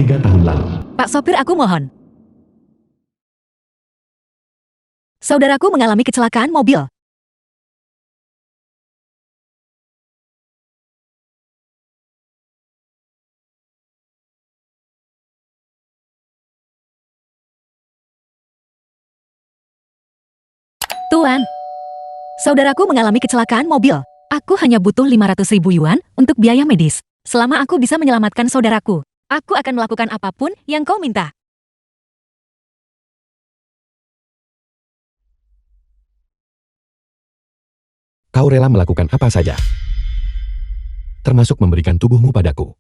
3 tahun lalu. Pak sopir, aku mohon. Saudaraku mengalami kecelakaan mobil. Tuan, saudaraku mengalami kecelakaan mobil. Aku hanya butuh 500.000 yuan untuk biaya medis. Selama aku bisa menyelamatkan saudaraku, aku akan melakukan apapun yang kau minta. Kau rela melakukan apa saja, termasuk memberikan tubuhmu padaku.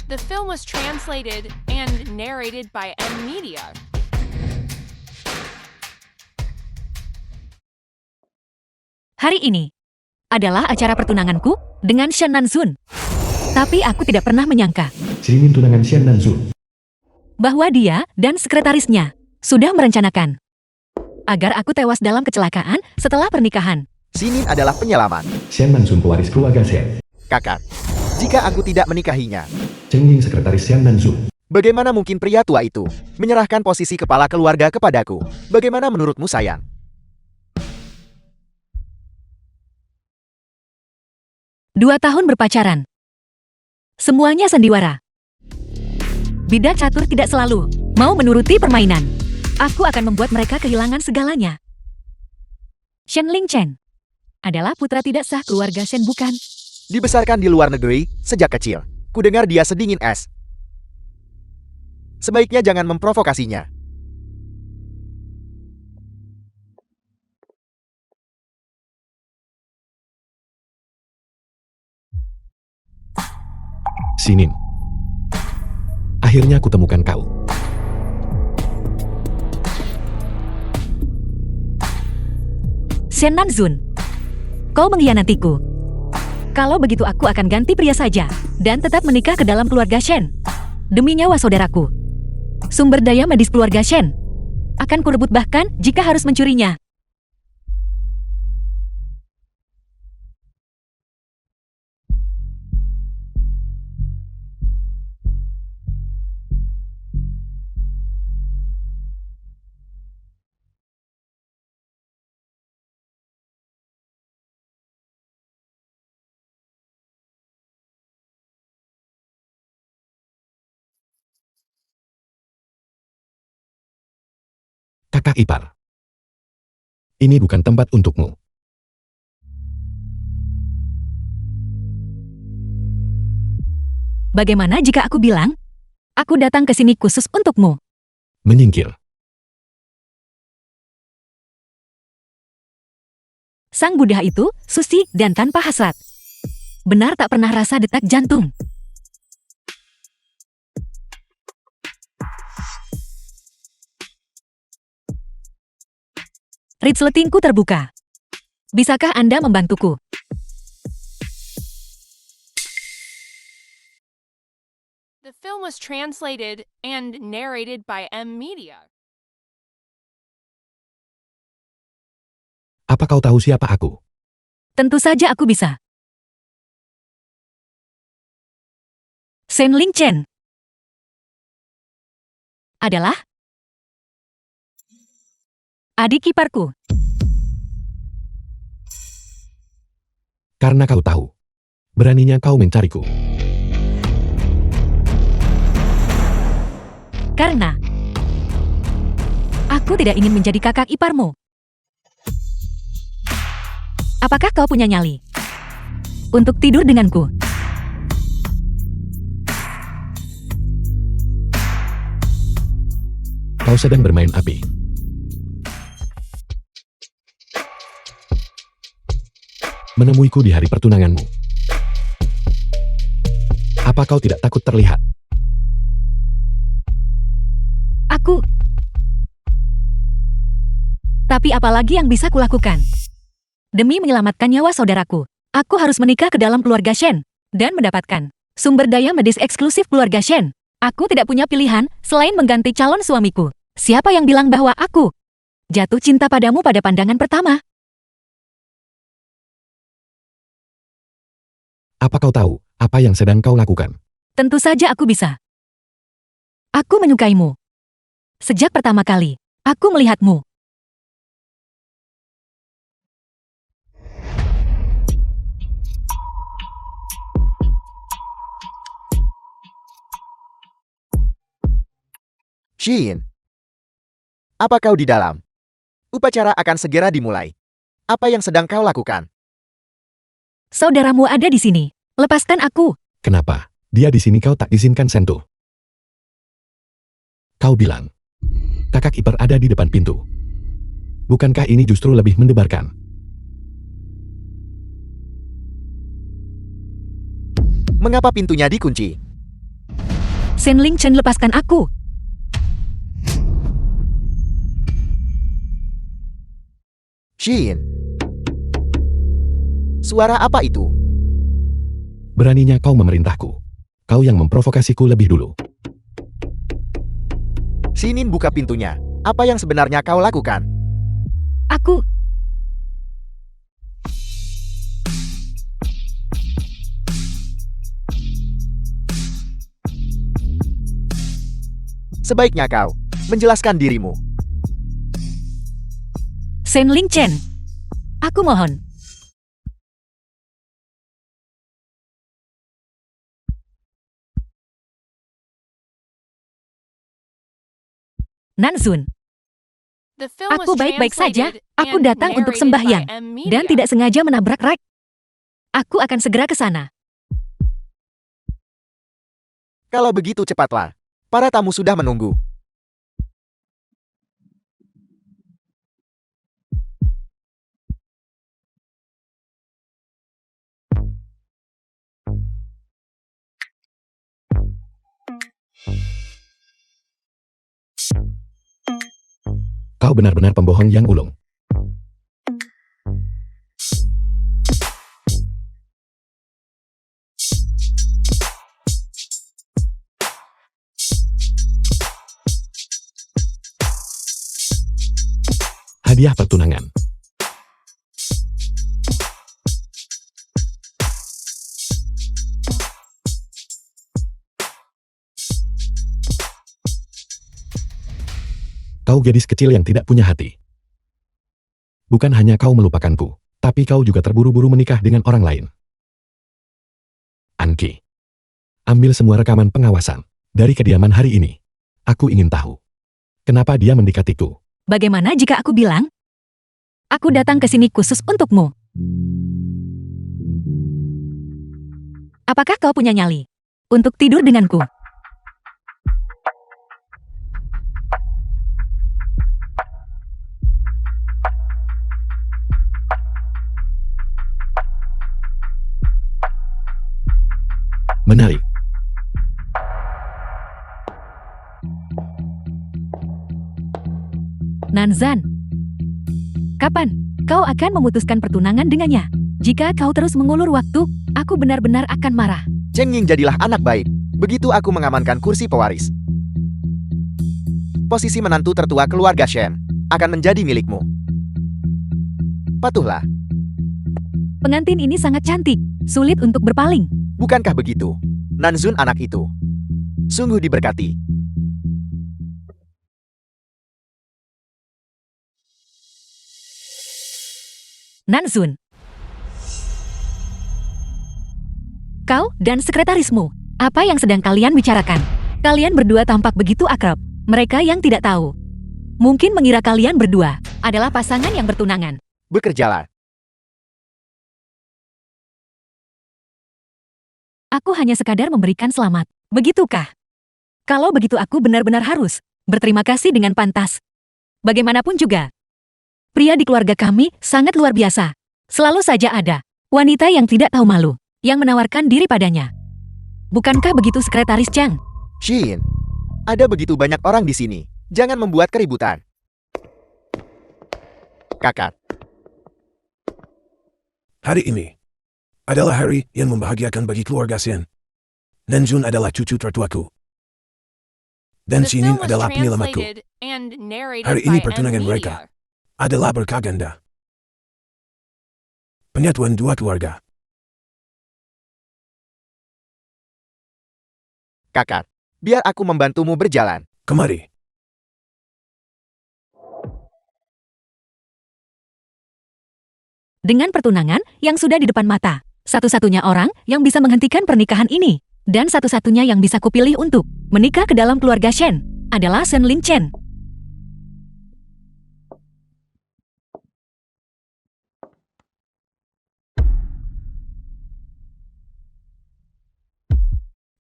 The film was translated and narrated by M Media. Hari ini adalah acara pertunanganku dengan Shen Nanzun. Tapi aku tidak pernah menyangka Sinin tunangan Shen Nanzun. bahwa dia dan sekretarisnya sudah merencanakan agar aku tewas dalam kecelakaan setelah pernikahan. Sinin adalah penyelamat. Shen Nanzun pewaris keluarga Shen. Kakak, jika aku tidak menikahinya, Cheng Ying sekretaris Shen Nanzun. bagaimana mungkin pria tua itu menyerahkan posisi kepala keluarga kepadaku? Bagaimana menurutmu, sayang? Dua tahun berpacaran. Semuanya sandiwara. Bidan catur tidak selalu mau menuruti permainan. Aku akan membuat mereka kehilangan segalanya. Shen Lingchen adalah putra tidak sah keluarga Shen, bukan? Dibesarkan di luar negeri sejak kecil. Kudengar dia sedingin es. Sebaiknya jangan memprovokasinya. Sinin. Akhirnya aku temukan kau. Shen Nanzun, kau mengkhianatiku. Kalau begitu aku akan ganti pria saja dan tetap menikah ke dalam keluarga Shen. Demi nyawa saudaraku. Sumber daya medis keluarga Shen akan kurebut bahkan jika harus mencurinya. Kakak ipar. Ini bukan tempat untukmu. Bagaimana jika aku bilang, aku datang ke sini khusus untukmu? Menyingkir. Sang Buddha itu suci dan tanpa hasrat. Benar tak pernah rasa detak jantung. Resletingku terbuka. Bisakah Anda membantuku? The film was translated and narrated by M Media. Apa kau tahu siapa aku? Tentu saja aku bisa. Shen Lingchen adalah adik iparku. Karena kau tahu. Beraninya kau mencariku. Karena aku tidak ingin menjadi kakak iparmu. Apakah kau punya nyali untuk tidur denganku? Kau sedang bermain api. Menemuiku di hari pertunanganmu. Apa kau tidak takut terlihat? Tapi apalagi yang bisa kulakukan? Demi menyelamatkan nyawa saudaraku, aku harus menikah ke dalam keluarga Shen dan mendapatkan sumber daya medis eksklusif keluarga Shen. Aku tidak punya pilihan selain mengganti calon suamiku. Siapa yang bilang bahwa aku jatuh cinta padamu pada pandangan pertama? Apa kau tahu apa yang sedang kau lakukan? Tentu saja aku bisa. Aku menyukaimu. Sejak pertama kali aku melihatmu. Shin, apa kau di dalam? Upacara akan segera dimulai. Apa yang sedang kau lakukan? Saudaramu ada di sini. Lepaskan aku. Kenapa? Dia di sini kau tak izinkan sentuh. Kau bilang, kakak ipar ada di depan pintu. Bukankah ini justru lebih mendebarkan? Mengapa pintunya dikunci? Shen Lingchen, lepaskan aku. Shin. Suara apa itu? Beraninya kau memerintahku. Kau yang memprovokasiku lebih dulu. Shinin, buka pintunya. Apa yang sebenarnya kau lakukan? Aku. Sebaiknya kau menjelaskan dirimu. Shen Lingchen. Aku mohon. Nanzun, The film was aku baik-baik saja. translated Aku and datang untuk narrated sembahyang by M dan Media. tidak sengaja menabrak rak. Aku akan segera ke sana. Kalau begitu cepatlah. Para tamu sudah menunggu. Kau benar-benar pembohong yang ulung. Hadiah pertunangan. Kau gadis kecil yang tidak punya hati. Bukan hanya kau melupakanku, tapi kau juga terburu-buru menikah dengan orang lain. Anki, ambil semua rekaman pengawasan dari kediaman hari ini. Aku ingin tahu, kenapa dia mendekatiku. Bagaimana jika aku bilang? Aku datang ke sini khusus untukmu. Apakah kau punya nyali untuk tidur denganku? Menarik. Nanzan, kapan kau akan memutuskan pertunangan dengannya? Jika kau terus mengulur waktu, aku benar-benar akan marah. Cheng Ying, jadilah anak baik. Begitu aku mengamankan kursi pewaris. Posisi menantu tertua keluarga Shen akan menjadi milikmu. Patuhlah. Pengantin ini sangat cantik, sulit untuk berpaling. Bukankah begitu? Nanzun, anak itu sungguh diberkati. Nanzun, kau dan sekretarismu, apa yang sedang kalian bicarakan? Kalian berdua tampak begitu akrab. Mereka yang tidak tahu mungkin mengira kalian berdua adalah pasangan yang bertunangan. Bekerjalah. Aku hanya sekadar memberikan selamat. Begitukah? Kalau begitu aku benar-benar harus berterima kasih dengan pantas. Bagaimanapun juga, pria di keluarga kami sangat luar biasa. Selalu saja ada wanita yang tidak tahu malu, yang menawarkan diri padanya. Bukankah begitu, Sekretaris Chang? Shin, ada begitu banyak orang di sini. Jangan membuat keributan. Kakak, Hari ini adalah hari yang membahagiakan bagi keluarga Shin. Nanjun adalah cucu tertuaku. Dan The Shinin film was adalah penyelamatku. translated and narrated Hari ini by pertunangan M mereka Media. adalah berkah ganda. Penyatuan dua keluarga. kakak, biar aku membantumu berjalan. Kemari. Dengan pertunangan yang sudah di depan mata, satu-satunya orang yang bisa menghentikan pernikahan ini, dan satu-satunya yang bisa kupilih untuk menikah ke dalam keluarga Shen, adalah Shen Lin Chen.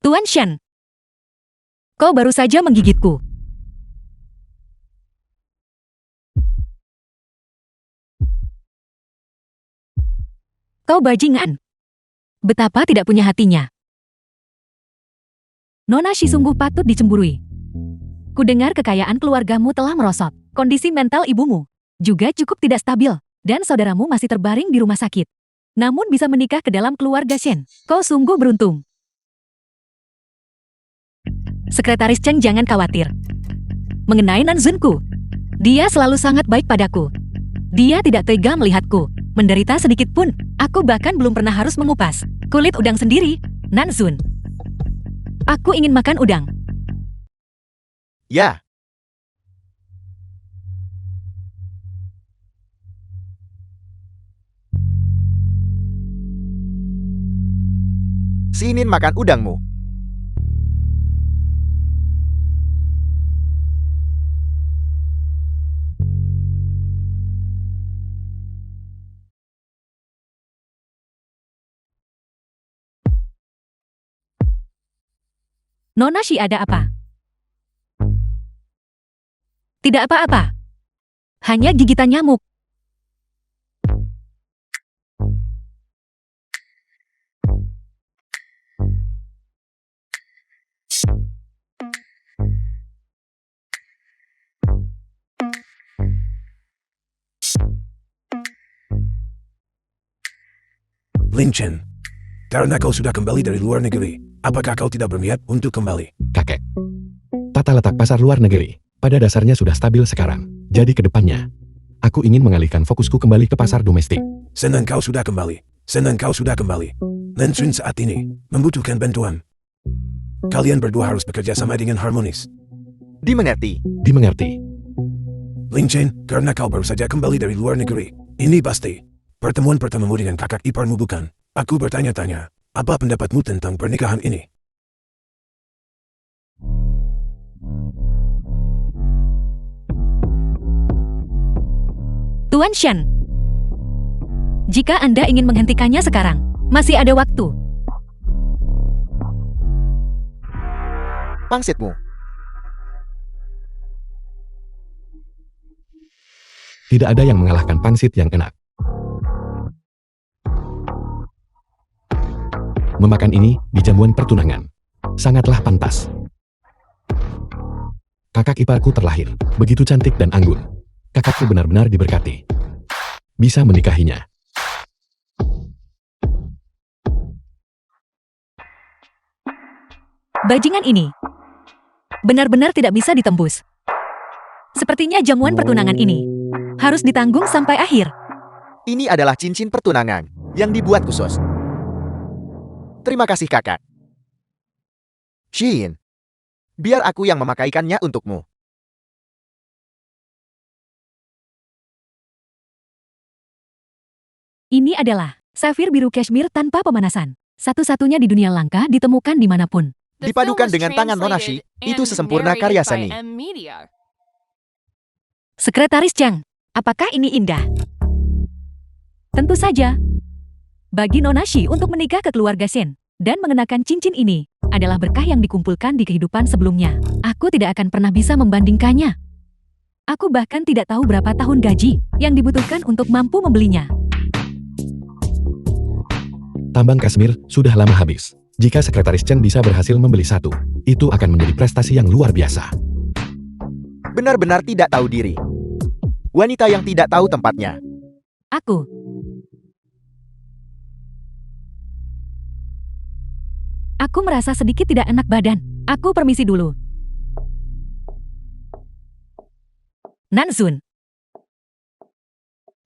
Tuan Shen, kau baru saja menggigitku. Kau bajingan. Betapa tidak punya hatinya. Nona Shi sungguh patut dicemburui. Kudengar kekayaan keluargamu telah merosot. Kondisi mental ibumu juga cukup tidak stabil. Dan saudaramu masih terbaring di rumah sakit. Namun bisa menikah ke dalam keluarga Shen. Kau sungguh beruntung. Sekretaris Cheng, jangan khawatir. Mengenai Nanzunku, dia selalu sangat baik padaku. Dia tidak tega melihatku menderita sedikit pun. Aku bahkan belum pernah harus mengupas kulit udang sendiri. Nanzun, aku ingin makan udang. Ya, Shinin makan udangmu. Nona Shi, ada apa? Tidak apa-apa. Hanya gigitan nyamuk. Lin Chen, karena kau sudah kembali dari luar negeri, apakah kau tidak berniat untuk kembali? Kakek. Tata letak pasar luar negeri pada dasarnya sudah stabil sekarang. Jadi ke depannya, aku ingin mengalihkan fokusku kembali ke pasar domestik. Senang kau sudah kembali. Senang kau sudah kembali. Nanjun saat ini membutuhkan bantuan. Kalian berdua harus bekerja sama dengan harmonis. Dimengerti. Dimengerti. Lin Chen, karena kau baru saja kembali dari luar negeri, ini pasti pertemuan pertamamu dengan kakak iparmu, bukan? Aku bertanya-tanya, apa pendapatmu tentang pernikahan ini? Tuan Shen, jika Anda ingin menghentikannya sekarang, masih ada waktu. Pangsitmu. Tidak ada yang mengalahkan pangsit yang enak. Memakan ini di jamuan pertunangan sangatlah pantas. Kakak iparku terlahir begitu cantik dan anggun. Kakakku benar-benar diberkati. Bisa menikahinya. Bajingan ini benar-benar tidak bisa ditembus. Sepertinya jamuan pertunangan ini harus ditanggung sampai akhir. Ini adalah cincin pertunangan yang dibuat khusus. Terima kasih, kakak. Shin, biar aku yang memakaikannya untukmu. Ini adalah safir biru kashmir tanpa pemanasan. Satu-satunya di dunia langka ditemukan dimanapun. The Dipadukan film was dengan tangan Nona Shi, translated itu and sesempurna narrated karya by seni. M Media. Sekretaris Chang, apakah ini indah? Tentu saja. Bagi Nona Shi untuk menikah ke keluarga Shen dan mengenakan cincin ini adalah berkah yang dikumpulkan di kehidupan sebelumnya. Aku tidak akan pernah bisa membandingkannya. Aku bahkan tidak tahu berapa tahun gaji yang dibutuhkan untuk mampu membelinya. Tambang Kashmir sudah lama habis. Jika Sekretaris Chen bisa berhasil membeli satu, itu akan menjadi prestasi yang luar biasa. Benar-benar tidak tahu diri. Wanita yang tidak tahu tempatnya. Aku merasa sedikit tidak enak badan. Aku permisi dulu. Nanzun.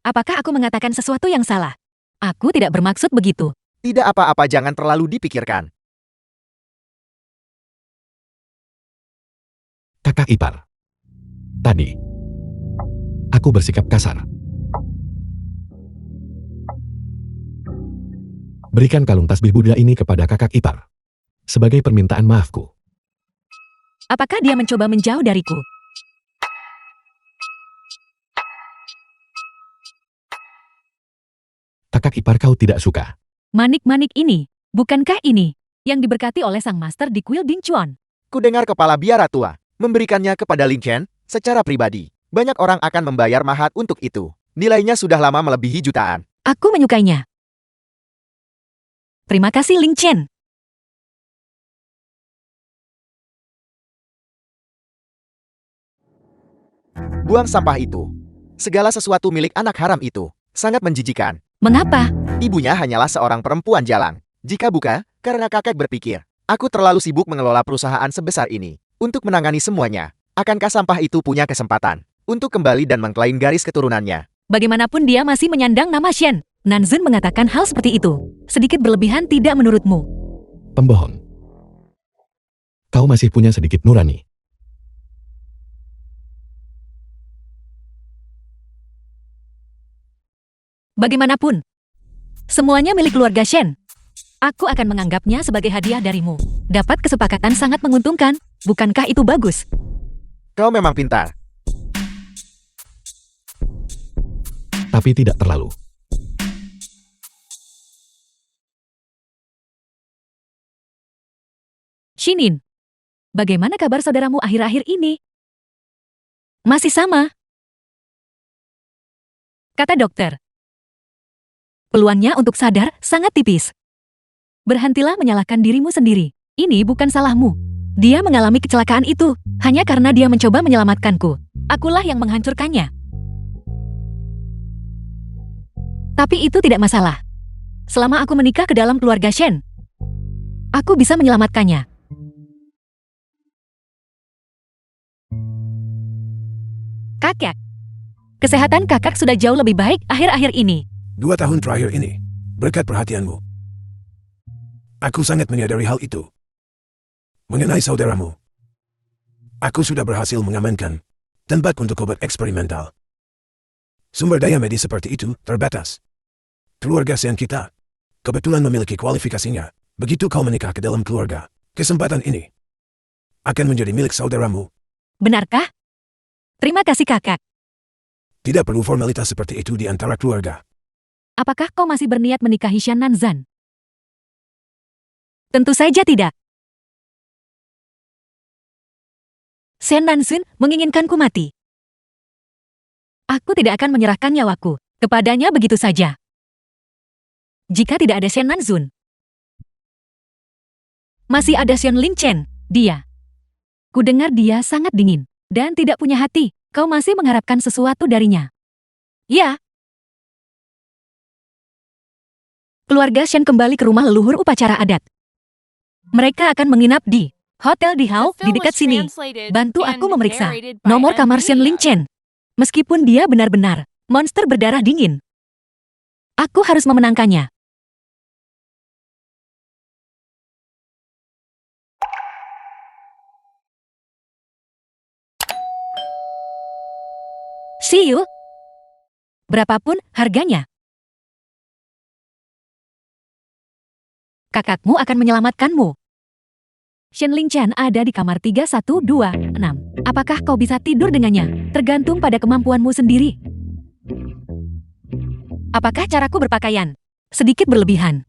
Apakah aku mengatakan sesuatu yang salah? Aku tidak bermaksud begitu. Tidak apa-apa, jangan terlalu dipikirkan. Kakak ipar. Tadi, aku bersikap kasar. Berikan kalung tasbih Buddha ini kepada kakak ipar. Sebagai permintaan maafku. Apakah dia mencoba menjauh dariku? Kakak ipar kau tidak suka. Manik-manik ini, bukankah ini yang diberkati oleh sang master di kuil Dingchuan? Kudengar kepala biara tua memberikannya kepada Lin Chen secara pribadi. Banyak orang akan membayar mahal untuk itu. Nilainya sudah lama melebihi jutaan. Aku menyukainya. Terima kasih Ling Chen. Buang sampah itu. Segala sesuatu milik anak haram itu sangat menjijikan. Mengapa? Ibunya hanyalah seorang perempuan jalang. Jika bukan, karena kakek berpikir, aku terlalu sibuk mengelola perusahaan sebesar ini untuk menangani semuanya. Akankah sampah itu punya kesempatan untuk kembali dan mengklaim garis keturunannya? Bagaimanapun dia masih menyandang nama Shen. Nanzun mengatakan hal seperti itu. Sedikit berlebihan tidak menurutmu? Pembohong. Kau masih punya sedikit nurani. Bagaimanapun, semuanya milik keluarga Shen. Aku akan menganggapnya sebagai hadiah darimu. Dapat kesepakatan sangat menguntungkan, bukankah itu bagus? Kau memang pintar. Tapi tidak terlalu. Shinin, bagaimana kabar saudaramu akhir-akhir ini? Masih sama, kata dokter. Peluangnya untuk sadar sangat tipis. Berhentilah menyalahkan dirimu sendiri. Ini bukan salahmu. Dia mengalami kecelakaan itu hanya karena dia mencoba menyelamatkanku. Akulah yang menghancurkannya. Tapi itu tidak masalah. Selama aku menikah ke dalam keluarga Shen, aku bisa menyelamatkannya. Kakak, kesehatan kakak sudah jauh lebih baik akhir-akhir ini. 2 tahun terakhir ini, berkat perhatianmu. Aku sangat menyadari hal itu. Mengenai saudaramu, aku sudah berhasil mengamankan tempat untuk obat eksperimental. Sumber daya medis seperti itu terbatas. Keluarga Shen kita kebetulan memiliki kualifikasinya. Begitu kau menikah ke dalam keluarga, kesempatan ini akan menjadi milik saudaramu. Benarkah? Terima kasih kakak. Tidak perlu formalitas seperti itu di antara keluarga. Apakah kau masih berniat menikahi Shen Nanzan? Tentu saja tidak. Shen Nanzun menginginkanku mati. Aku tidak akan menyerahkan nyawaku kepadanya begitu saja. Jika tidak ada Shen Nanzun, masih ada Shen Ling Chen. Dia. Kudengar dia sangat dingin dan tidak punya hati. Kau masih mengharapkan sesuatu darinya. Ya. Keluarga Shen kembali ke rumah leluhur upacara adat. Mereka akan menginap di Hotel di Hao di dekat sini. Bantu aku memeriksa nomor kamar Shen Ling Chen. Meskipun dia benar-benar monster berdarah dingin, aku harus memenangkannya. See you. Berapapun harganya. Kakakmu akan menyelamatkanmu. Shen Ling Chen ada di kamar 3126. Apakah kau bisa tidur dengannya? Tergantung pada kemampuanmu sendiri. Apakah caraku berpakaian sedikit berlebihan?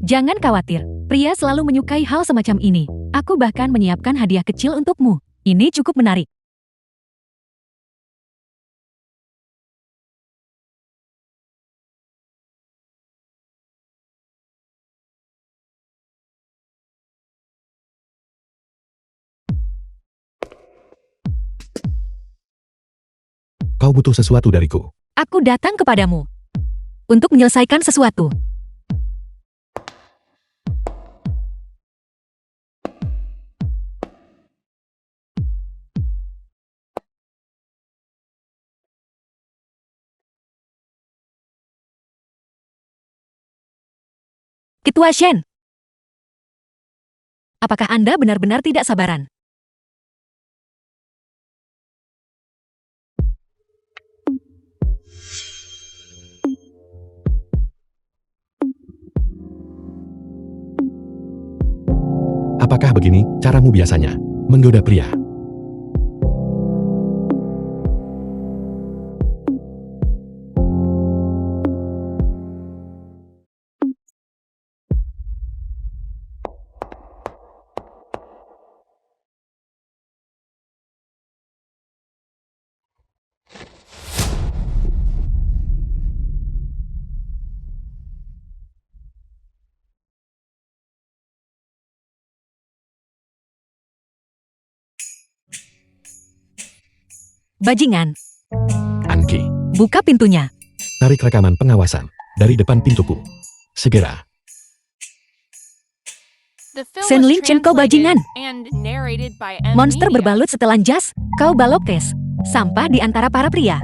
Jangan khawatir. Pria selalu menyukai hal semacam ini. Aku bahkan menyiapkan hadiah kecil untukmu. Ini cukup menarik. Kau butuh sesuatu dariku. Aku datang kepadamu untuk menyelesaikan sesuatu. Ketua Shen, apakah Anda benar-benar tidak sabaran? Apakah begini caramu biasanya menggoda pria? Bajingan, Anki, buka pintunya. tarik rekaman pengawasan dari depan pintuku. Segera. The film Sen was Ling Chen, kau translated bajingan. and narrated by M Monster Media. berbalut setelan jas, kau balokes. Sampah di antara para pria.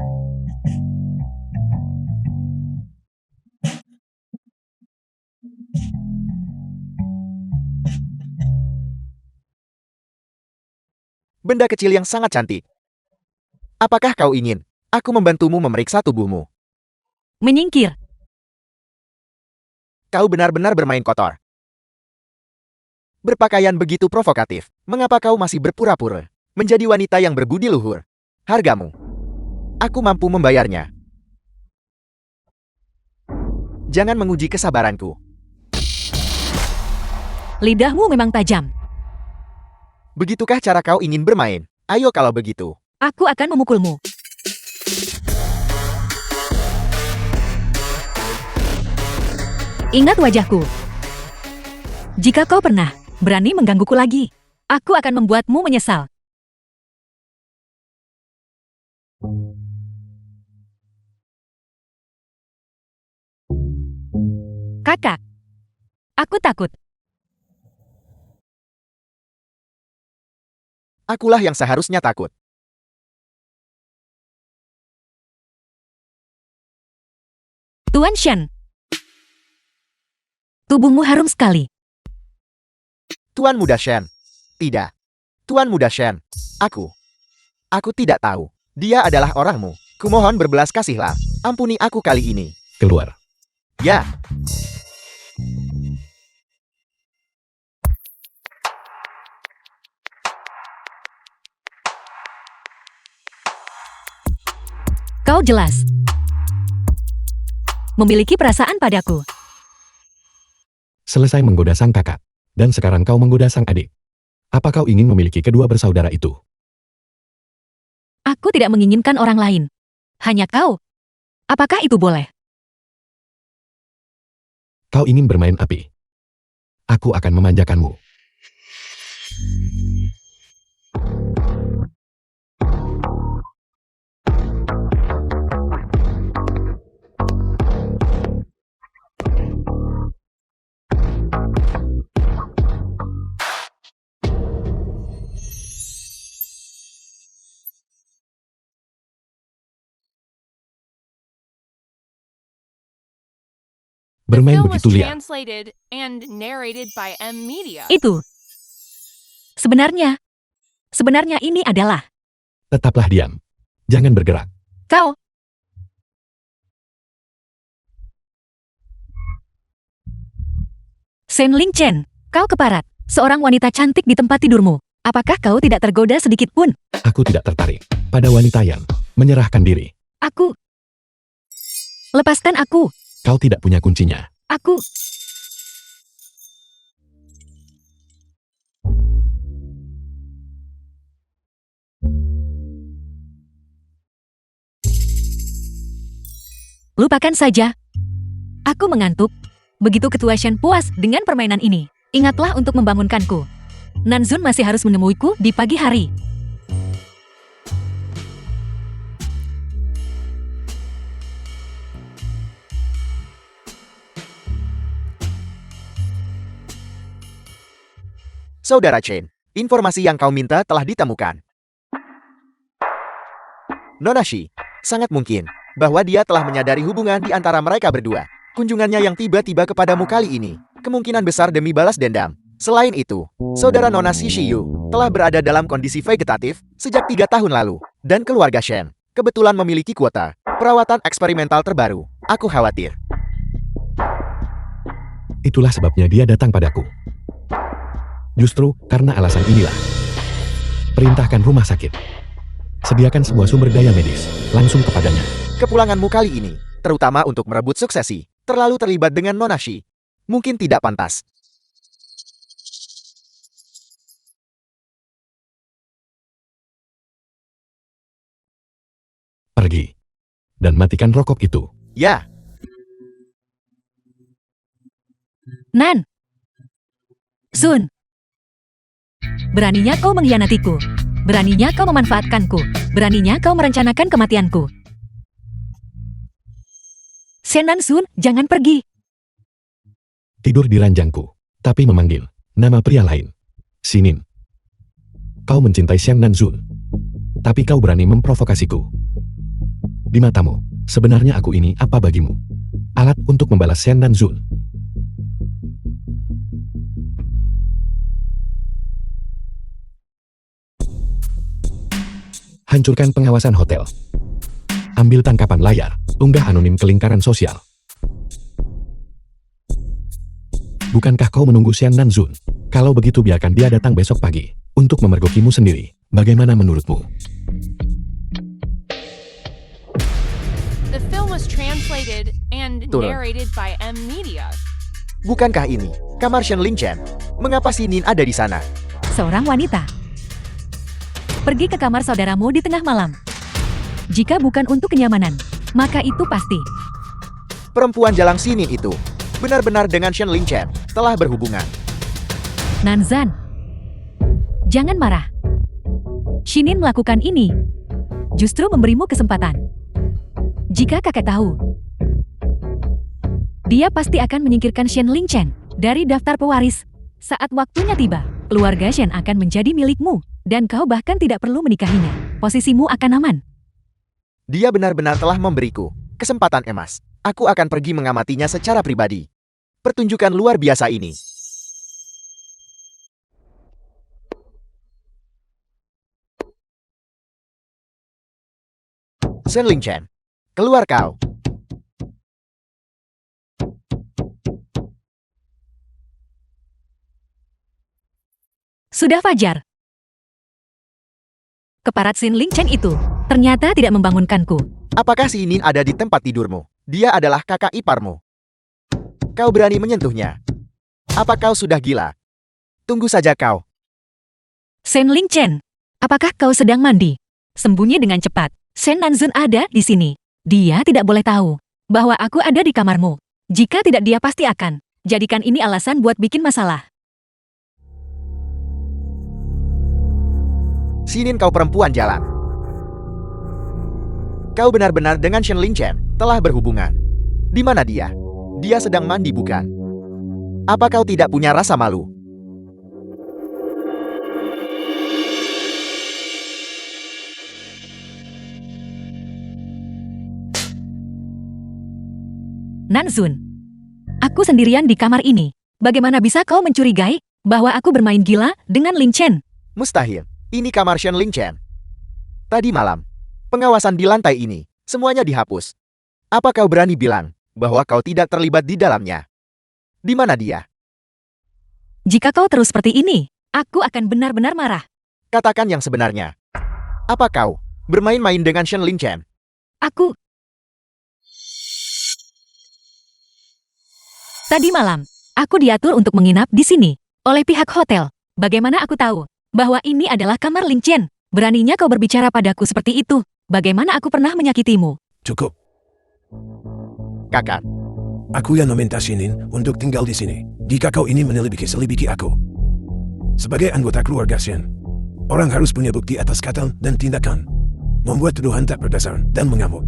Benda kecil yang sangat cantik. Apakah kau ingin aku membantumu memeriksa tubuhmu? Menyingkir. Kau benar-benar bermain kotor. Berpakaian begitu provokatif. Mengapa kau masih berpura-pura menjadi wanita yang berbudi luhur? Hargamu. Aku mampu membayarnya. Jangan menguji kesabaranku. Lidahmu memang tajam. Begitukah cara kau ingin bermain? Ayo kalau begitu. Aku akan memukulmu. Ingat wajahku. Jika kau pernah berani menggangguku lagi, aku akan membuatmu menyesal. Kakak, aku takut. Akulah yang seharusnya takut. Tuan Shen, tubuhmu harum sekali. Tuan Muda Shen. Tidak. Tuan Muda Shen. Aku tidak tahu. Dia adalah orangmu. Kumohon berbelas kasihlah. Ampuni aku kali ini. Keluar. Ya. Kau jelas memiliki perasaan padaku. Selesai menggoda sang kakak. Dan sekarang kau menggoda sang adik. Apa kau ingin memiliki kedua bersaudara itu? Aku tidak menginginkan orang lain. Hanya kau. Apakah itu boleh? Kau ingin bermain api? Aku akan memanjakanmu. The Bermain film was begitu liar. translated and narrated by M Media. Itu. Sebenarnya ini adalah Tetaplah diam. Jangan bergerak. kau. Sen Ling Chen, kau keparat. Seorang wanita cantik di tempat tidurmu. Apakah kau tidak tergoda sedikit pun? Aku tidak tertarik pada wanita yang menyerahkan diri. Aku. Lepaskan aku. Kau tidak punya kuncinya. Aku. Lupakan saja. Aku mengantuk. Begitu Ketua Shen puas dengan permainan ini, ingatlah untuk membangunkanku. Nanzun masih harus menemuiku di pagi hari. Saudara Chen, informasi yang kau minta telah ditemukan. Nona Shi, sangat mungkin bahwa dia telah menyadari hubungan di antara mereka berdua. Kunjungannya yang tiba-tiba kepadamu kali ini, kemungkinan besar demi balas dendam. Selain itu, saudara Nona Shi Shiyu telah berada dalam kondisi vegetatif sejak 3 tahun lalu, dan keluarga Shen kebetulan memiliki kuota perawatan eksperimental terbaru. Aku khawatir. Itulah sebabnya dia datang padaku. Justru karena alasan inilah. Perintahkan rumah sakit. Sediakan semua sumber daya medis langsung kepadanya. Kepulanganmu kali ini, terutama untuk merebut suksesi, terlalu terlibat dengan Nona Shi. Mungkin tidak pantas. Pergi. Dan matikan rokok itu. Ya, Nan! Sun! Beraninya kau mengkhianatiku. Beraninya kau memanfaatkanku. Beraninya kau merencanakan kematianku. Shen Nanzun, jangan pergi. Tidur di ranjangku, tapi memanggil nama pria lain. Shinin. Kau mencintai Xiang Nanzun, tapi kau berani memprovokasiku. Di matamu, sebenarnya aku ini apa bagimu? Alat untuk membalas Xiang Nanzun. Hancurkan pengawasan hotel. Ambil tangkapan layar, unggah anonim ke lingkaran sosial. Bukankah kau menunggu Xiang Nanzun? Kalau begitu biarkan dia datang besok pagi untuk memergokimu sendiri. Bagaimana menurutmu? The film was translated and Turun. narrated by M Media. bukankah ini kamar Shen Lingchen? Mengapa Shinin ada di sana? Seorang wanita. Pergi ke kamar saudaramu di tengah malam. Jika bukan untuk kenyamanan, maka itu pasti. Perempuan jalang Shinin itu benar-benar dengan Shen Lingchen telah berhubungan. Nanzan, jangan marah. Shinin melakukan ini justru memberimu kesempatan. Jika kakek tahu, dia pasti akan menyingkirkan Shen Lingchen dari daftar pewaris. Saat waktunya tiba, keluarga Shen akan menjadi milikmu, dan kau bahkan tidak perlu menikahinya. Posisimu akan aman. Dia benar-benar telah memberiku kesempatan emas. Aku akan pergi mengamatinya secara pribadi. Pertunjukan luar biasa ini. Shen Lingchen, keluar kau. Sudah fajar. Keparat Shen Lingchen itu ternyata tidak membangunkanku. Apakah Shinin ada di tempat tidurmu? Dia adalah kakak iparmu. Kau berani menyentuhnya? Apa kau sudah gila? Tunggu saja kau. Shen Lingchen, apakah kau sedang mandi? Sembunyi dengan cepat. Shen Nanzun ada di sini. Dia tidak boleh tahu bahwa aku ada di kamarmu. Jika tidak, dia pasti akan jadikan ini alasan buat bikin masalah. Shinin, kau perempuan jalan. Kau benar-benar dengan Shen Lingchen telah berhubungan. Di mana dia? Dia sedang mandi bukan? Apa kau tidak punya rasa malu? Nanzun, aku sendirian di kamar ini. Bagaimana bisa kau mencurigai bahwa aku bermain gila dengan Lingchen? Mustahil. Ini kamar Shen Lingchen. Tadi malam, pengawasan di lantai ini, semuanya dihapus. Apa kau berani bilang bahwa kau tidak terlibat di dalamnya? Di mana dia? Jika kau terus seperti ini, aku akan benar-benar marah. Katakan yang sebenarnya. Apa kau bermain-main dengan Shen Lingchen? Aku... Tadi malam, aku diatur untuk menginap di sini oleh pihak hotel. Bagaimana aku tahu bahwa ini adalah kamar Lingchen? Beraninya kau berbicara padaku seperti itu. Bagaimana aku pernah menyakitimu? Cukup. Kakak. Aku yang meminta Shinin untuk tinggal di sini. Jika kau ini selidiki aku. Sebagai anggota keluarga Shin, orang harus punya bukti atas kata dan tindakan. Membuat tuduhan tak berdasar dan mengamuk.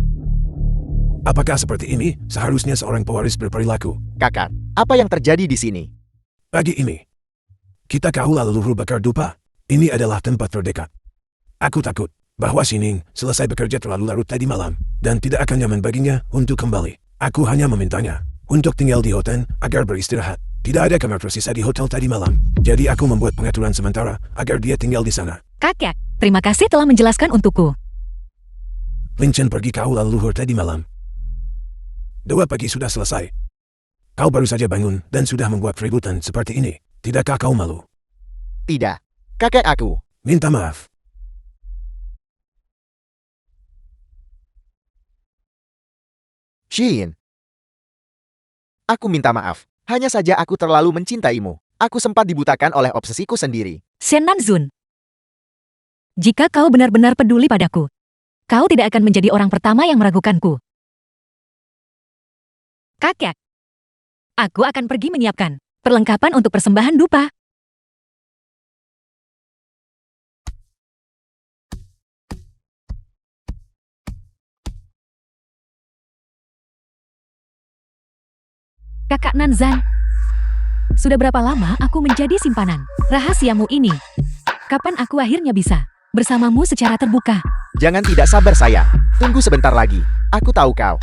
Apakah seperti ini seharusnya seorang pewaris berperilaku? Kakak, apa yang terjadi di sini? Pagi ini, kita kaulah leluhur bakar dupa. Ini adalah tempat terdekat. Aku takut bahwa Shinin selesai bekerja terlalu larut tadi malam dan tidak akan nyaman baginya untuk kembali. Aku hanya memintanya untuk tinggal di hotel agar beristirahat. Tidak ada kamar tersisa di hotel tadi malam, jadi aku membuat pengaturan sementara agar dia tinggal di sana. Kakek, terima kasih telah menjelaskan untukku. Lin Chen pergi kaulah leluhur tadi malam. 2 pagi sudah selesai. Kau baru saja bangun dan sudah membuat keributan seperti ini. Tidakkah kau malu? Tidak. Kakek aku. Minta maaf. Shin. Aku minta maaf. Hanya saja aku terlalu mencintaimu. Aku sempat dibutakan oleh obsesiku sendiri. Shen Nanzun. Jika kau benar-benar peduli padaku, kau tidak akan menjadi orang pertama yang meragukanku. Kakek, aku akan pergi menyiapkan perlengkapan untuk persembahan dupa. Kakak Nanzan, sudah berapa lama aku menjadi simpanan rahasiamu ini? Kapan aku akhirnya bisa bersamamu secara terbuka? Jangan tidak sabar sayang. Tunggu sebentar lagi. Aku tahu kau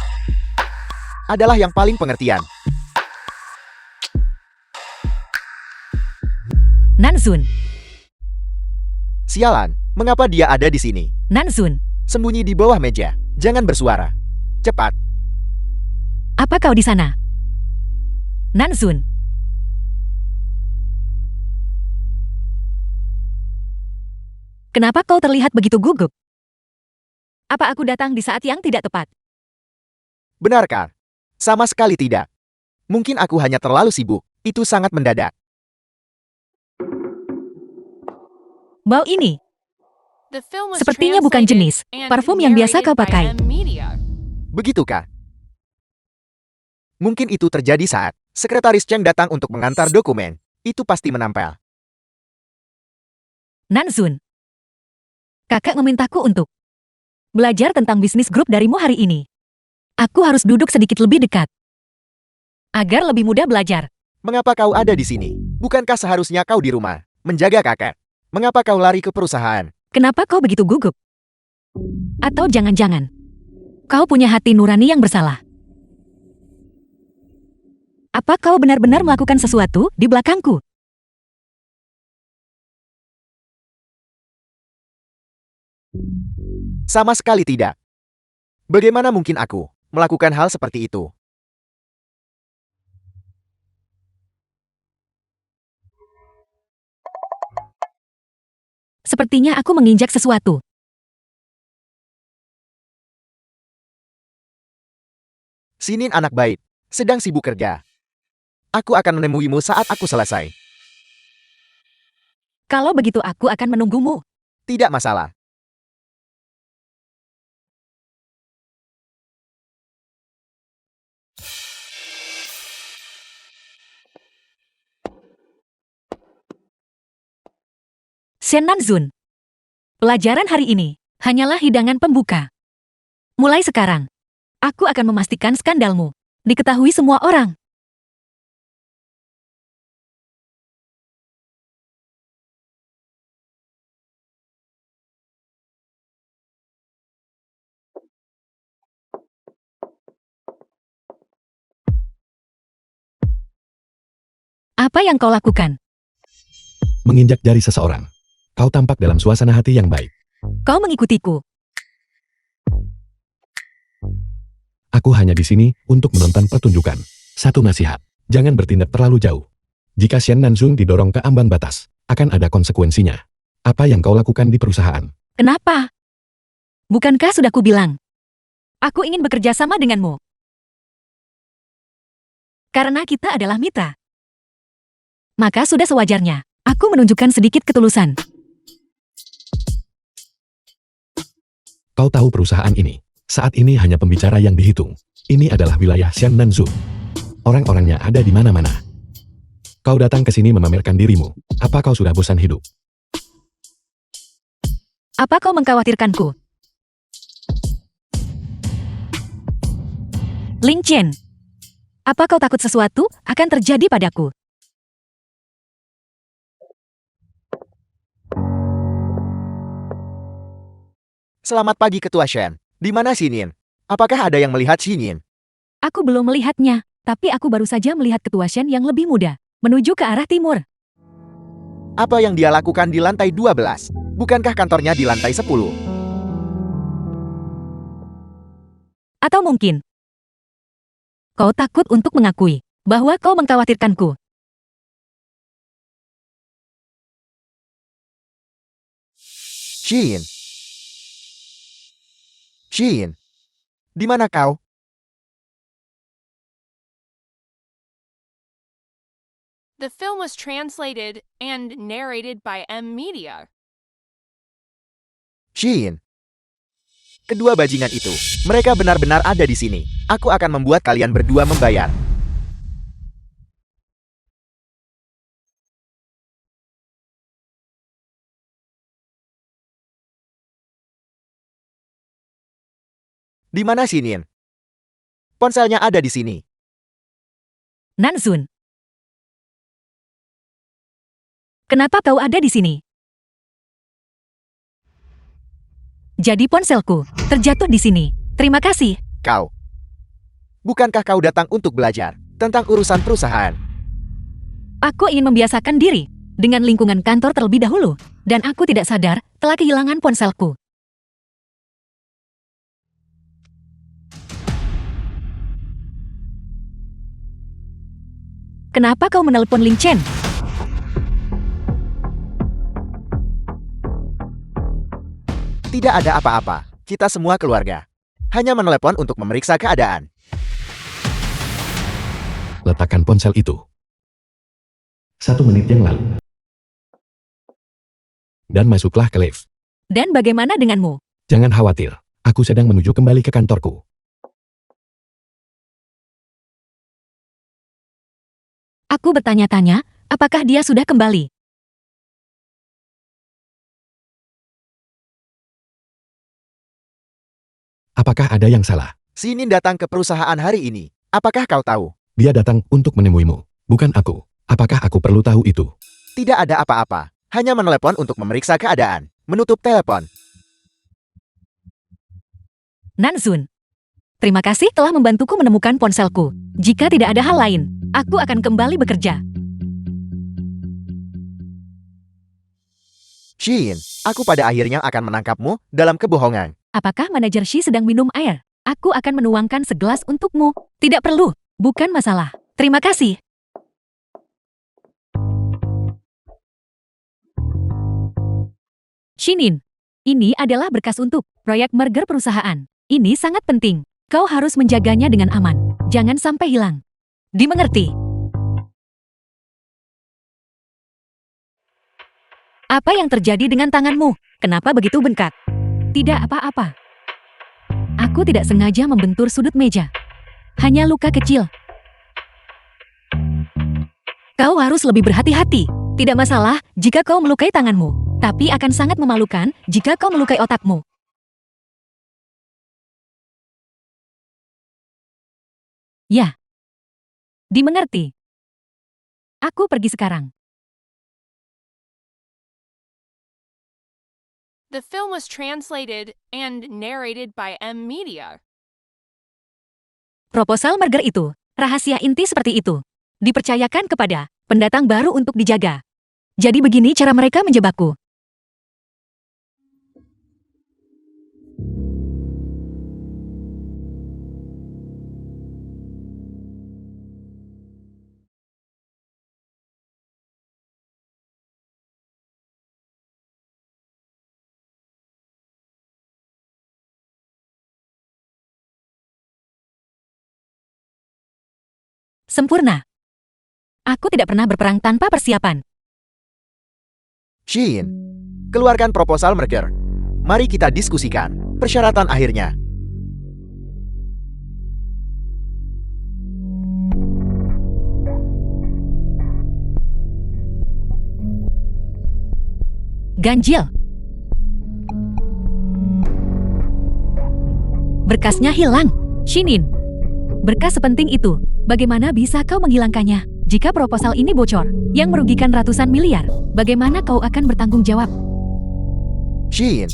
adalah yang paling pengertian. Nanzun, Sialan, mengapa dia ada di sini? Nanzun, Sembunyi di bawah meja. Jangan bersuara. Cepat. apa kau di sana? Nanzun. Kenapa kau terlihat begitu gugup? Apa aku datang di saat yang tidak tepat? Benarkah? Sama sekali tidak. Mungkin aku hanya terlalu sibuk. Itu sangat mendadak. Bau ini, The film was sepertinya bukan translated jenis and parfum yang biasa narrated kau by pakai. M Media. Begitukah? Mungkin itu terjadi saat Sekretaris Cheng datang untuk mengantar dokumen. Itu pasti menempel. Nanzun, kakak memintaku untuk belajar tentang bisnis grup darimu hari ini. Aku harus duduk sedikit lebih dekat agar lebih mudah belajar. Mengapa kau ada di sini? Bukankah seharusnya kau di rumah, menjaga kakek? Mengapa kau lari ke perusahaan? Kenapa kau begitu gugup? Atau jangan-jangan kau punya hati nurani yang bersalah? Apa kau benar-benar melakukan sesuatu di belakangku? Sama sekali tidak. Bagaimana mungkin aku melakukan hal seperti itu? Sepertinya aku menginjak sesuatu. Shinin anak baik, sedang sibuk kerja. Aku akan menemuimu saat aku selesai. Kalau begitu aku akan menunggumu. Tidak masalah. Shen Nanzun, pelajaran hari ini hanyalah hidangan pembuka. Mulai sekarang, aku akan memastikan skandalmu diketahui semua orang. Apa yang kau lakukan? Menginjak jari seseorang. Kau tampak dalam suasana hati yang baik. Kau mengikutiku. Aku hanya di sini untuk menonton pertunjukan. Satu nasihat, jangan bertindak terlalu jauh. Jika Shen Nanzun didorong ke ambang batas, akan ada konsekuensinya. Apa yang kau lakukan di perusahaan? Kenapa? Bukankah sudah kubilang? Aku ingin bekerja sama denganmu. Karena kita adalah mitra. Maka sudah sewajarnya aku menunjukkan sedikit ketulusan. Kau tahu perusahaan ini, saat ini hanya pembicara yang dihitung. Ini adalah wilayah Xiannanzhu. Orang-orangnya ada di mana-mana. Kau datang ke sini memamerkan dirimu. Apa kau sudah bosan hidup? Apa kau mengkhawatirkanku? Ling Chen, apa kau takut sesuatu akan terjadi padaku? Selamat pagi Ketua Shen. Di mana Xinin? Apakah ada yang melihat Xinin? Aku belum melihatnya, tapi aku baru saja melihat Ketua Shen yang lebih muda, menuju ke arah timur. Apa yang dia lakukan di lantai 12? Bukankah kantornya di lantai 10? Atau mungkin, kau takut untuk mengakui bahwa kau mengkhawatirkanku. Xin. Xin. Di mana kau? The film was translated and narrated by M Media. Xin. Kedua bajingan itu, mereka benar-benar ada di sini. Aku akan membuat kalian berdua membayar. Di mana Xinin? Ponselnya ada di sini. Nanzun, kenapa kau ada di sini? Jadi ponselku terjatuh di sini. Terima kasih. Kau. Bukankah kau datang untuk belajar tentang urusan perusahaan? Aku ingin membiasakan diri dengan lingkungan kantor terlebih dahulu, dan aku tidak sadar telah kehilangan ponselku. Kenapa kau menelpon Ling Chen? Tidak ada apa-apa. Kita semua keluarga. Hanya menelepon untuk memeriksa keadaan. Letakkan ponsel itu. 1 menit yang lalu. Dan masuklah ke lift. Dan bagaimana denganmu? Jangan khawatir. Aku sedang menuju kembali ke kantorku. Aku bertanya-tanya, apakah dia sudah kembali? Apakah ada yang salah? Xinin datang ke perusahaan hari ini. Apakah kau tahu? Dia datang untuk menemuimu, bukan aku. Apakah aku perlu tahu itu? Tidak ada apa-apa. Hanya menelepon untuk memeriksa keadaan. Menutup telepon. Nanzun, terima kasih telah membantuku menemukan ponselku. Jika tidak ada hal lain, aku akan kembali bekerja. Xin, aku pada akhirnya akan menangkapmu dalam kebohongan. Apakah manajer Shi sedang minum air? Aku akan menuangkan segelas untukmu. Tidak perlu, bukan masalah. Terima kasih. Shinin, ini adalah berkas untuk proyek merger perusahaan. Ini sangat penting. Kau harus menjaganya dengan aman. Jangan sampai hilang. Dimengerti? Apa yang terjadi dengan tanganmu? Kenapa begitu bengkak? Tidak apa-apa. Aku tidak sengaja membentur sudut meja. Hanya luka kecil. Kau harus lebih berhati-hati. Tidak masalah jika kau melukai tanganmu, tapi akan sangat memalukan jika kau melukai otakmu. Ya. Dimengerti. Aku pergi sekarang. The film was translated and narrated by M Media. Proposal merger itu, rahasia inti seperti itu, dipercayakan kepada pendatang baru untuk dijaga. Jadi begini cara mereka menjebakku. Sempurna. Aku tidak pernah berperang tanpa persiapan. Xin, keluarkan proposal merger. Mari kita diskusikan persyaratan akhirnya. Ganjil. Berkasnya hilang. Shinin, berkas sepenting itu, bagaimana bisa kau menghilangkannya? Jika proposal ini bocor, yang merugikan ratusan miliar, bagaimana kau akan bertanggung jawab? Shin,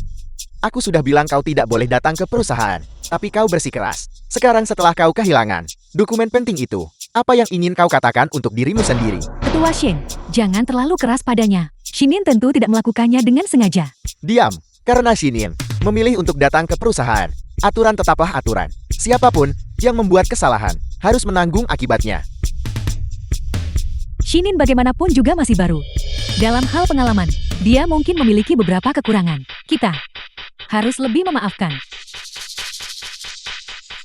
aku sudah bilang kau tidak boleh datang ke perusahaan, tapi kau bersikeras. Sekarang setelah kau kehilangan dokumen penting itu, apa yang ingin kau katakan untuk dirimu sendiri? Ketua Shin, jangan terlalu keras padanya. Shinin tentu tidak melakukannya dengan sengaja. Diam, karena Shinin memilih untuk datang ke perusahaan. Aturan tetaplah aturan. Siapapun yang membuat kesalahan harus menanggung akibatnya. Shinin bagaimanapun juga masih baru. Dalam hal pengalaman, dia mungkin memiliki beberapa kekurangan. Kita harus lebih memaafkan.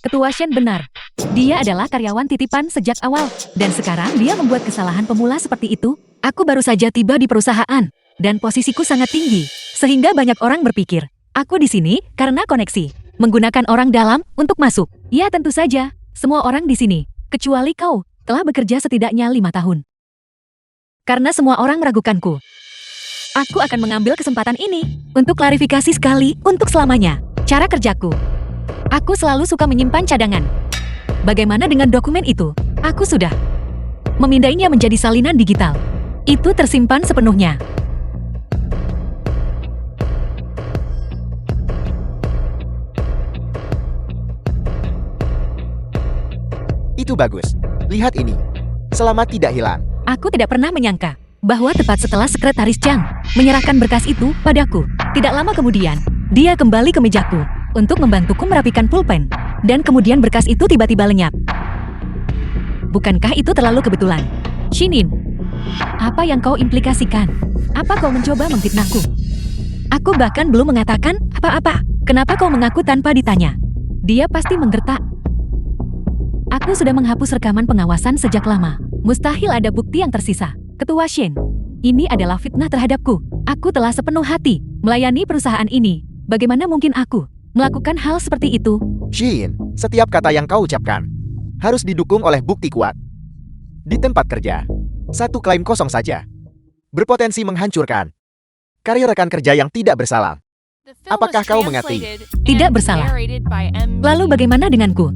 Ketua Shen benar. Dia adalah karyawan titipan sejak awal. Dan sekarang dia membuat kesalahan pemula seperti itu. Aku baru saja tiba di perusahaan. Dan posisiku sangat tinggi. Sehingga banyak orang berpikir, aku di sini karena koneksi. Menggunakan orang dalam untuk masuk. Ya tentu saja, semua orang di sini, kecuali kau, telah bekerja setidaknya 5 tahun. Karena semua orang meragukanku. Aku akan mengambil kesempatan ini untuk klarifikasi sekali untuk selamanya. Cara kerjaku. Aku selalu suka menyimpan cadangan. Bagaimana dengan dokumen itu? Aku sudah memindainya menjadi salinan digital. Itu tersimpan sepenuhnya. Itu bagus. Lihat ini. Selamat tidak hilang. Aku tidak pernah menyangka bahwa tepat setelah Sekretaris Chang menyerahkan berkas itu padaku, tidak lama kemudian, dia kembali ke mejaku untuk membantuku merapikan pulpen. Dan kemudian berkas itu tiba-tiba lenyap. Bukankah itu terlalu kebetulan? Shinin, apa yang kau implikasikan? Apa kau mencoba memfitnahku? Aku bahkan belum mengatakan apa-apa. Kenapa kau mengaku tanpa ditanya? Dia pasti menggertak. Aku sudah menghapus rekaman pengawasan sejak lama. Mustahil ada bukti yang tersisa. Ketua Shen, ini adalah fitnah terhadapku. Aku telah sepenuh hati melayani perusahaan ini. Bagaimana mungkin aku melakukan hal seperti itu? Shin, setiap kata yang kau ucapkan harus didukung oleh bukti kuat. Di tempat kerja, satu klaim kosong saja berpotensi menghancurkan karir rekan kerja yang tidak bersalah. The film Apakah was kau mengerti? translated Tidak and bersalah. narrated by M. Lalu Media. bagaimana denganku?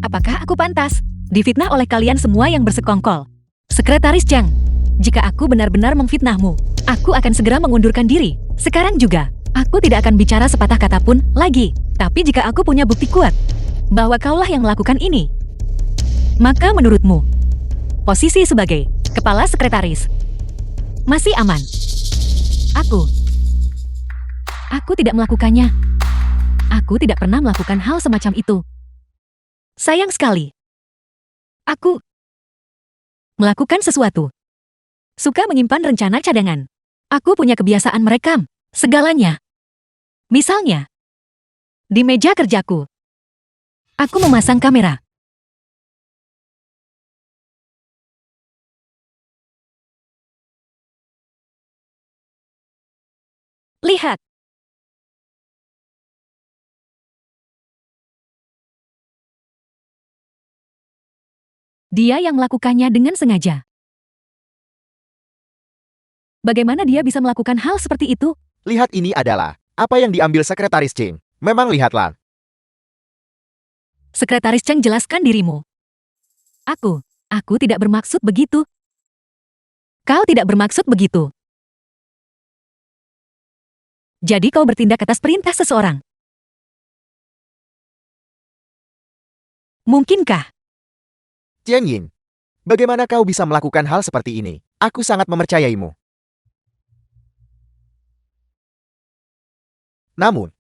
Apakah aku pantas difitnah oleh kalian semua yang bersekongkol? Sekretaris Chang, jika aku benar-benar memfitnahmu, aku akan segera mengundurkan diri. Sekarang juga, aku tidak akan bicara sepatah kata pun lagi. Tapi jika aku punya bukti kuat bahwa kaulah yang melakukan ini, maka menurutmu, posisi sebagai kepala sekretaris masih aman? Aku tidak melakukannya. Aku tidak pernah melakukan hal semacam itu. Sayang sekali. Aku melakukan sesuatu. Suka menyimpan rencana cadangan. Aku punya kebiasaan merekam segalanya. Misalnya, di meja kerjaku, aku memasang kamera. Lihat. Dia yang melakukannya dengan sengaja. Bagaimana dia bisa melakukan hal seperti itu? Lihat ini adalah apa yang diambil Sekretaris Cheng. Memang lihatlah. Sekretaris Cheng, jelaskan dirimu. Aku tidak bermaksud begitu. Kau tidak bermaksud begitu. Jadi kau bertindak atas perintah seseorang. Mungkinkah? Jiang Yin, bagaimana kau bisa melakukan hal seperti ini? Aku sangat mempercayaimu. Namun,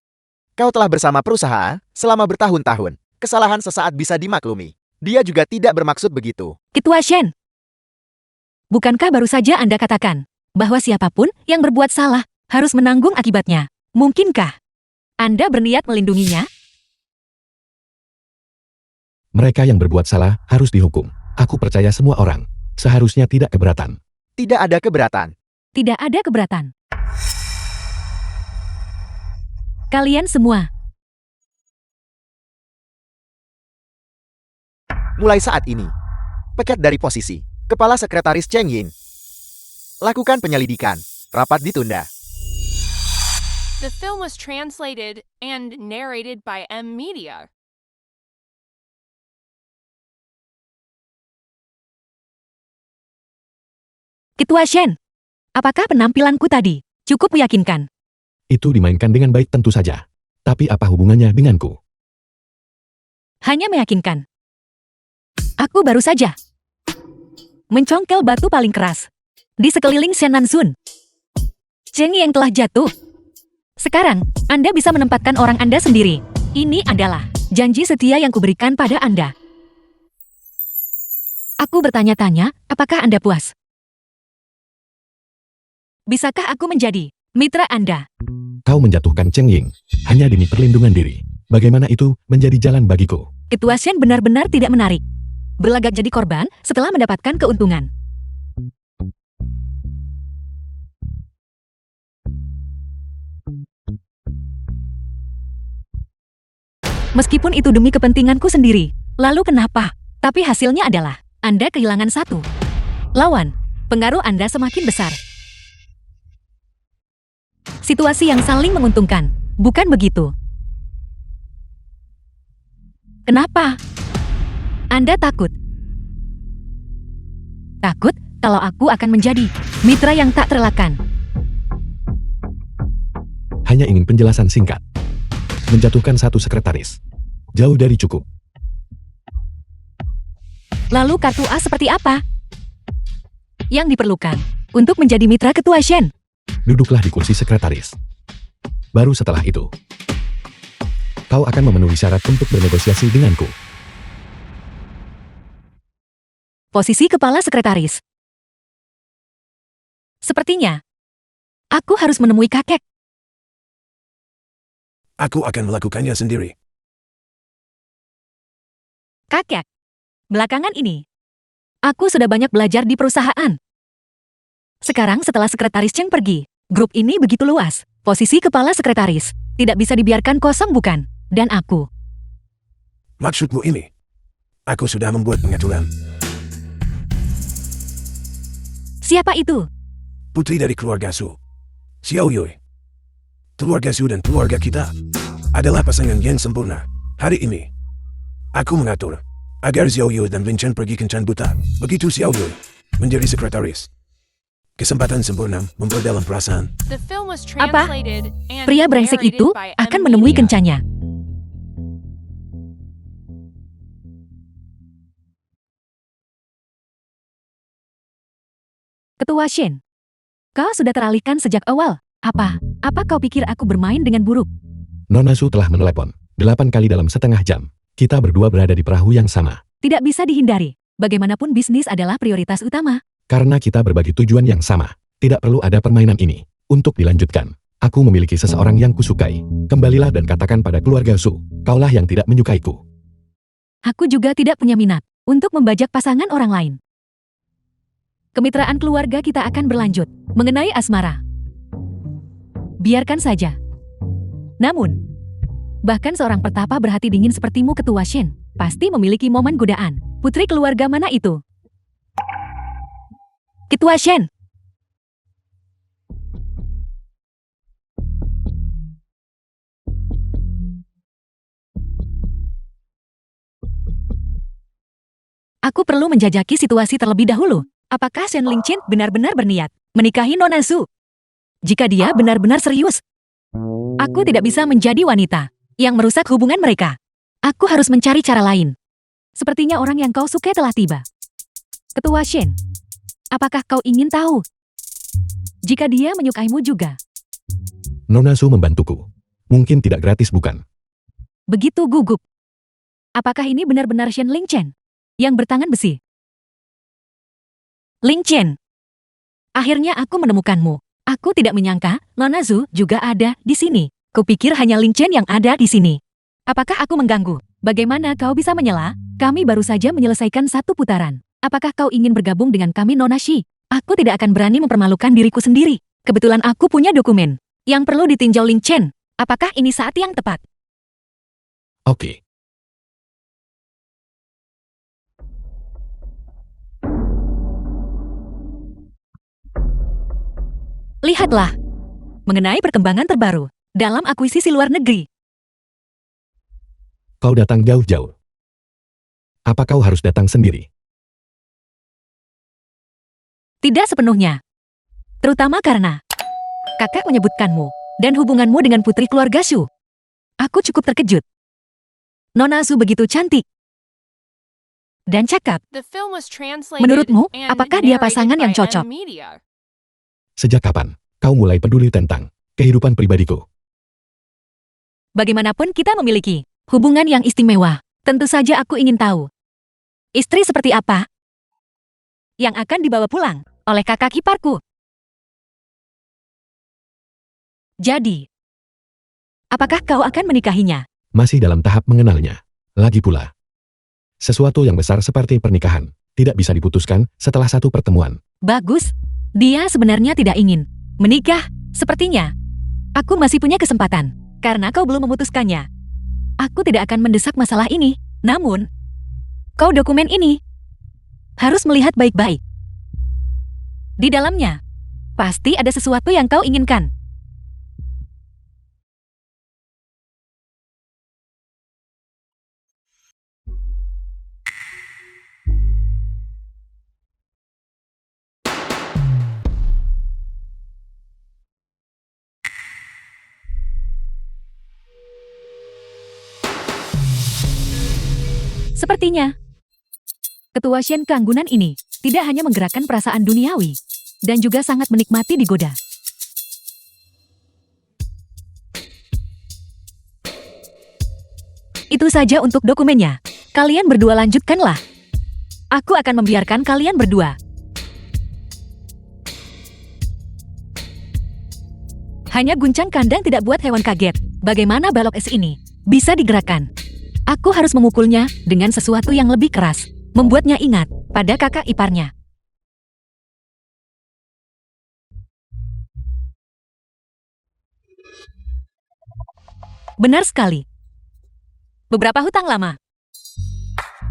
kau telah bersama perusahaan selama bertahun-tahun. Kesalahan sesaat bisa dimaklumi. Dia juga tidak bermaksud begitu. Ketua Shen, bukankah baru saja Anda katakan bahwa siapapun yang berbuat salah harus menanggung akibatnya? Mungkinkah Anda berniat melindunginya? Mereka yang berbuat salah harus dihukum. Aku percaya semua orang seharusnya tidak keberatan. Tidak ada keberatan. Tidak ada keberatan. Kalian semua, Mulai saat ini, pecat dari posisi Kepala Sekretaris Cheng Yin. Lakukan penyelidikan. Rapat ditunda. The film was translated and narrated by M Media. Ketua Shen, apakah penampilanku tadi cukup meyakinkan? Itu dimainkan dengan baik tentu saja. Tapi apa hubungannya denganku? Hanya meyakinkan. Aku baru saja mencongkel batu paling keras di sekeliling Shen Nanzun. Cheng yang telah jatuh. Sekarang, Anda bisa menempatkan orang Anda sendiri. Ini adalah janji setia yang kuberikan pada Anda. Aku bertanya-tanya, apakah Anda puas? Bisakah aku menjadi mitra Anda? Kau menjatuhkan Cheng Ying hanya demi perlindungan diri. Bagaimana itu menjadi jalan bagiku? Ketua Shen benar-benar tidak menarik. Berlagak jadi korban setelah mendapatkan keuntungan. Meskipun itu demi kepentinganku sendiri. Lalu kenapa? Tapi hasilnya adalah Anda kehilangan satu lawan. Pengaruh Anda semakin besar. Situasi yang saling menguntungkan, bukan begitu? Kenapa? Anda takut? Takut kalau aku akan menjadi mitra yang tak terelakkan. Hanya ingin penjelasan singkat. Menjatuhkan satu sekretaris. Jauh dari cukup. Lalu kartu A seperti apa? Yang diperlukan untuk menjadi mitra Ketua Shen. Duduklah di kursi sekretaris. Baru setelah itu, kau akan memenuhi syarat untuk bernegosiasi denganku. Posisi kepala sekretaris. Sepertinya, aku harus menemui kakek. Aku akan melakukannya sendiri. Kakek, belakangan ini, aku sudah banyak belajar di perusahaan. Sekarang setelah sekretaris Cheng pergi, grup ini begitu luas. Posisi kepala sekretaris tidak bisa dibiarkan kosong, bukan? Dan aku. Maksudmu ini? Aku sudah membuat pengaturan. Siapa itu? Putri dari keluarga Su. Xiao Yui. Keluarga Su dan keluarga kita adalah pasangan yang sempurna. Hari ini, aku mengatur agar Xiao Yui dan Lin Chen pergi kencan buta. Begitu Xiao Yui menjadi sekretaris. Kesempatan sempurna memperdalam perasaan. The film was Apa? translated and Pria brengsek narrated itu by akan M menemui Media. kencannya. Ketua Shen, kau sudah teralihkan sejak awal. Apa kau pikir aku bermain dengan buruk? Nona Su telah menelepon 8 kali dalam setengah jam. Kita berdua berada di perahu yang sama. Tidak bisa dihindari. Bagaimanapun bisnis adalah prioritas utama. Karena kita berbagi tujuan yang sama. Tidak perlu ada permainan ini. Untuk dilanjutkan, aku memiliki seseorang yang kusukai. Kembalilah dan katakan pada keluarga Su, kaulah yang tidak menyukaiku. Aku juga tidak punya minat untuk membajak pasangan orang lain. Kemitraan keluarga kita akan berlanjut. Mengenai asmara, biarkan saja. Namun, bahkan seorang pertapa berhati dingin sepertimu, Ketua Shen, pasti memiliki momen godaan. Putri keluarga mana itu? Ketua Shen. Aku perlu menjajaki situasi terlebih dahulu. Apakah Shen Lingchen benar-benar berniat menikahi Nona Su? Jika dia benar-benar serius, aku tidak bisa menjadi wanita yang merusak hubungan mereka. Aku harus mencari cara lain. Sepertinya orang yang kau sukai telah tiba. Ketua Shen, apakah kau ingin tahu jika dia menyukaimu juga? Nona Su membantuku. Mungkin tidak gratis, bukan? Begitu gugup. Apakah ini benar-benar Shen Lingchen yang bertangan besi? Lingchen, akhirnya aku menemukanmu. Aku tidak menyangka Nona Su juga ada di sini. Kupikir hanya Lingchen yang ada di sini. Apakah aku mengganggu? Bagaimana kau bisa menyela? Kami baru saja menyelesaikan satu putaran. Apakah kau ingin bergabung dengan kami, Nona Shi? Aku tidak akan berani mempermalukan diriku sendiri. Kebetulan aku punya dokumen yang perlu ditinjau Lingchen. Apakah ini saat yang tepat? Oke. Lihatlah. Mengenai perkembangan terbaru, dalam akuisisi luar negeri. Kau datang jauh-jauh. Apa kau harus datang sendiri? Tidak sepenuhnya. Terutama karena kakak menyebutkanmu dan hubunganmu dengan putri keluarga Shu. Aku cukup terkejut. Nona Su begitu cantik dan cakap. The film was translated Menurutmu, and apakah dia narrated pasangan yang by cocok? N-Media. Sejak kapan kau mulai peduli tentang kehidupan pribadiku? Bagaimanapun kita memiliki hubungan yang istimewa. Tentu saja aku ingin tahu. Istri seperti apa yang akan dibawa pulang oleh kakak iparku? Jadi, apakah kau akan menikahinya? Masih dalam tahap mengenalnya. Lagi pula, sesuatu yang besar seperti pernikahan tidak bisa diputuskan setelah satu pertemuan. Bagus. Dia sebenarnya tidak ingin menikah. Sepertinya, aku masih punya kesempatan. Karena kau belum memutuskannya. Aku tidak akan mendesak masalah ini. Namun, kau dokumen ini harus melihat baik-baik. Di dalamnya, pasti ada sesuatu yang kau inginkan. Sepertinya, Ketua Shen keanggunan ini tidak hanya menggerakkan perasaan duniawi, dan juga sangat menikmati digoda. Itu saja untuk dokumennya. Kalian berdua lanjutkanlah. Aku akan membiarkan kalian berdua. Hanya guncang kandang tidak buat hewan kaget. Bagaimana balok es ini bisa digerakkan? Aku harus memukulnya dengan sesuatu yang lebih keras, membuatnya ingat pada kakak iparnya. Benar sekali. Beberapa hutang lama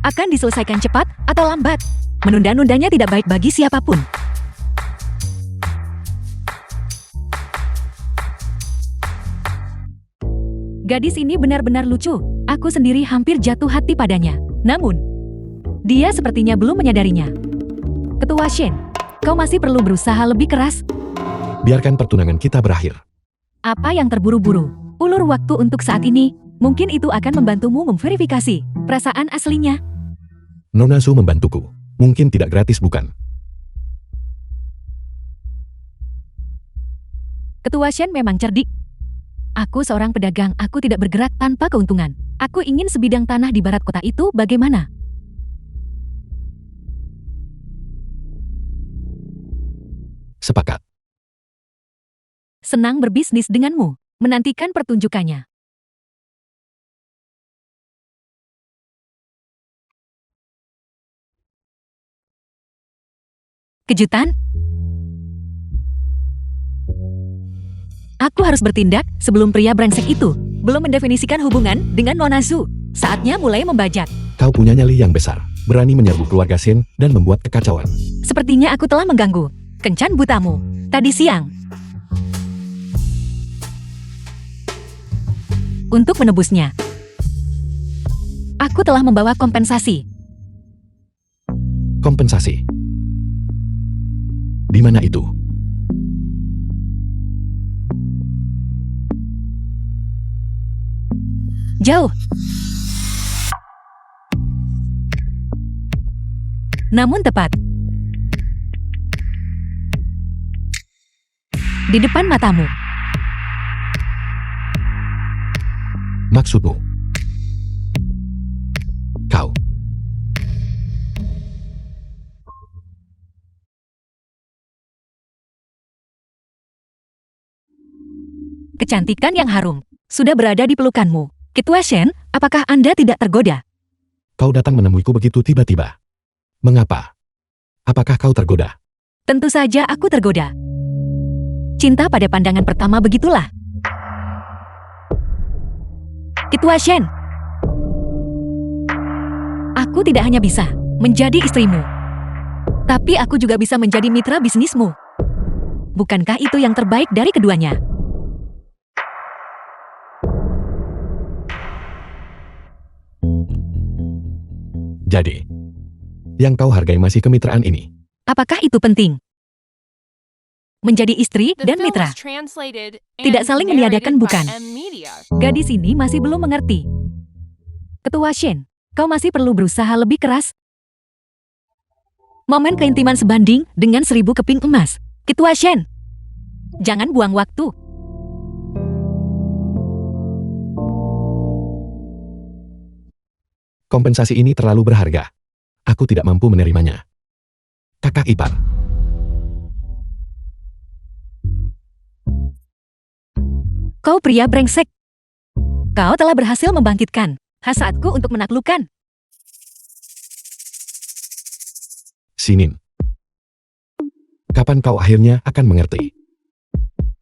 akan diselesaikan cepat atau lambat. Menunda-nundanya tidak baik bagi siapapun. Gadis ini benar-benar lucu. Aku sendiri hampir jatuh hati padanya. Namun, dia sepertinya belum menyadarinya. Ketua Shen, kau masih perlu berusaha lebih keras. Biarkan pertunangan kita berakhir. Apa yang terburu-buru? Ulur waktu untuk saat ini. Mungkin itu akan membantumu memverifikasi perasaan aslinya. Nona Su membantuku. Mungkin tidak gratis, bukan? Ketua Shen memang cerdik. Aku seorang pedagang, aku tidak bergerak tanpa keuntungan. Aku ingin sebidang tanah di barat kota itu bagaimana? Sepakat. Senang berbisnis denganmu. Menantikan pertunjukannya. Kejutan? Aku harus bertindak sebelum pria brengsek itu belum mendefinisikan hubungan dengan Nona Su. Saatnya mulai membajak. Kau punya nyali yang besar, berani menyerbu keluarga Shen dan membuat kekacauan. Sepertinya aku telah mengganggu kencan butamu tadi siang. Untuk menebusnya, aku telah membawa kompensasi. Kompensasi. Di mana itu? Jauh. Namun tepat. Di depan matamu. Maksudmu? Kau. Kecantikan yang harum sudah berada di pelukanmu. Ketua Shen, apakah Anda tidak tergoda? Kau datang menemuiku begitu tiba-tiba. Mengapa? Apakah kau tergoda? Tentu saja aku tergoda. Cinta pada pandangan pertama begitulah. Ketua Shen, aku tidak hanya bisa menjadi istrimu, tapi aku juga bisa menjadi mitra bisnismu. Bukankah itu yang terbaik dari keduanya? Jadi, yang kau hargai masih kemitraan ini. Apakah itu penting? Menjadi istri The dan film mitra. was translated Tidak and saling meniadakan, narrated by bukan? M Media. Gadis ini masih belum mengerti. Ketua Shen, kau masih perlu berusaha lebih keras. Momen keintiman sebanding dengan 1000 keping emas. Ketua Shen, jangan buang waktu. Kompensasi ini terlalu berharga. Aku tidak mampu menerimanya. Kakak ipar. Kau pria brengsek. Kau telah berhasil membangkitkan hasratku untuk menaklukkan. Sinin. Kapan kau akhirnya akan mengerti?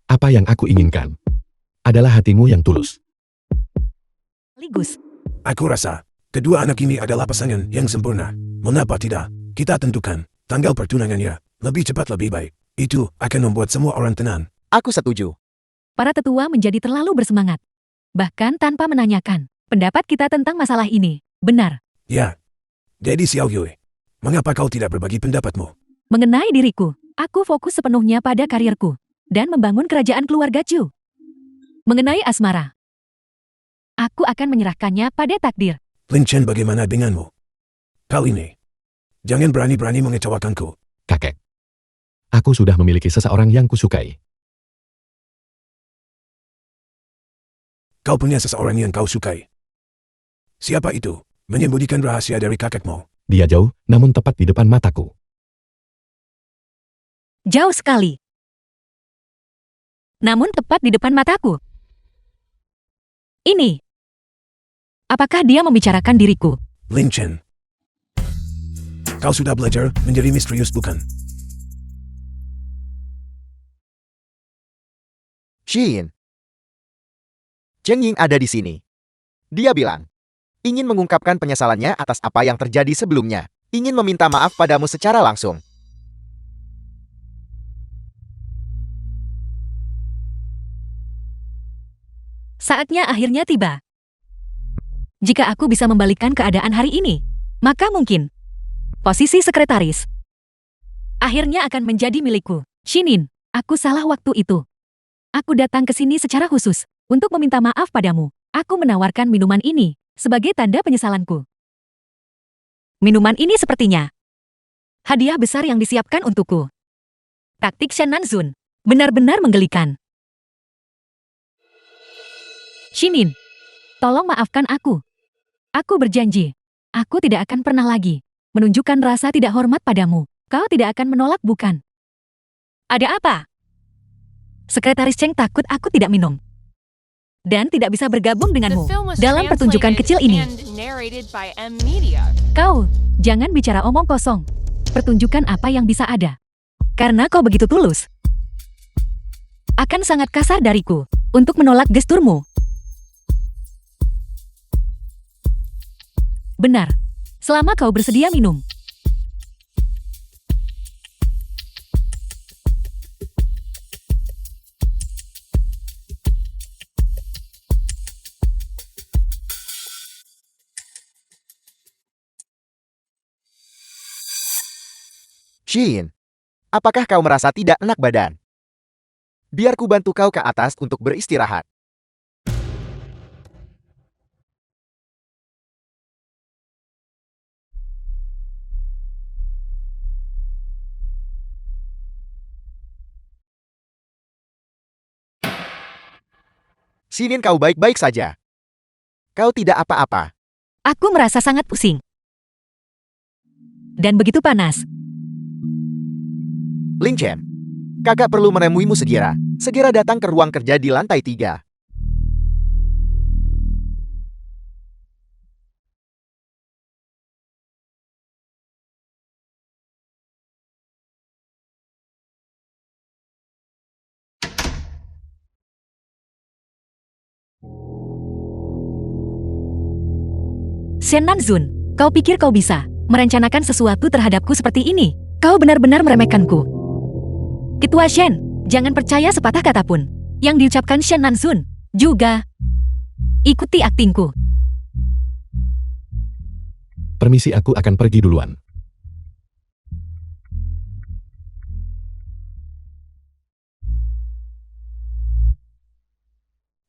Apa yang aku inginkan adalah hatimu yang tulus. Ligus, Aku rasa, kedua anak ini adalah pasangan yang sempurna. Mengapa tidak? Kita tentukan tanggal pertunangannya. Lebih cepat lebih baik. Itu akan membuat semua orang tenang. Aku setuju. para tetua menjadi terlalu bersemangat. Bahkan tanpa menanyakan pendapat kita tentang masalah ini. Benar. Ya. Jadi Xiao Yue, mengapa kau tidak berbagi pendapatmu? Mengenai diriku, aku fokus sepenuhnya pada karirku dan membangun kerajaan keluarga Chu. Mengenai asmara, aku akan menyerahkannya pada takdir. Lin Chen, bagaimana denganmu? Kali ini, jangan berani-berani mengecewakanku. Kakek. Aku sudah memiliki seseorang yang kusukai. Kau punya seseorang yang kau sukai. Siapa itu? Menyembunyikan rahasia dari kakekmu. Dia jauh, namun tepat di depan mataku. Jauh sekali. Namun tepat di depan mataku. Ini. Apakah dia membicarakan diriku? Lin Chen. Kau sudah belajar menjadi misterius, bukan? Xin. Cheng Ying ada di sini. Dia bilang, ingin mengungkapkan penyesalannya atas apa yang terjadi sebelumnya. Ingin meminta maaf padamu secara langsung. Saatnya akhirnya tiba. Jika aku bisa membalikkan keadaan hari ini, maka mungkin posisi sekretaris akhirnya akan menjadi milikku. Shinin, aku salah waktu itu. Aku datang ke sini secara khusus untuk meminta maaf padamu. Aku menawarkan minuman ini sebagai tanda penyesalanku. Minuman ini sepertinya hadiah besar yang disiapkan untukku. Taktik Shen Nanzun benar-benar menggelikan. Shinin, tolong maafkan aku. Aku berjanji, aku tidak akan pernah lagi menunjukkan rasa tidak hormat padamu. Kau tidak akan menolak, bukan? Ada apa? Sekretaris Cheng takut aku tidak minum dan tidak bisa bergabung The denganmu film was dalam pertunjukan translated kecil ini. and narrated by M Media. Kau, jangan bicara omong kosong. Pertunjukan apa yang bisa ada. Karena kau begitu tulus. Akan sangat kasar dariku untuk menolak gesturmu. Benar. Selama kau bersedia minum. Xin, apakah kau merasa tidak enak badan? Biar ku bantu kau ke atas untuk beristirahat. Sinin, kau baik-baik saja. Kau tidak apa-apa. Aku merasa sangat pusing. Dan begitu panas. Lin Chen, kakak perlu menemuimu segera. Segera datang ke ruang kerja di lantai 3. Shen Nanzun, kau pikir kau bisa merencanakan sesuatu terhadapku seperti ini? Kau benar-benar meremehkanku. Ketua Shen, jangan percaya sepatah kata pun yang diucapkan Shen Nanzun. Juga ikuti aktingku. Permisi, aku akan pergi duluan.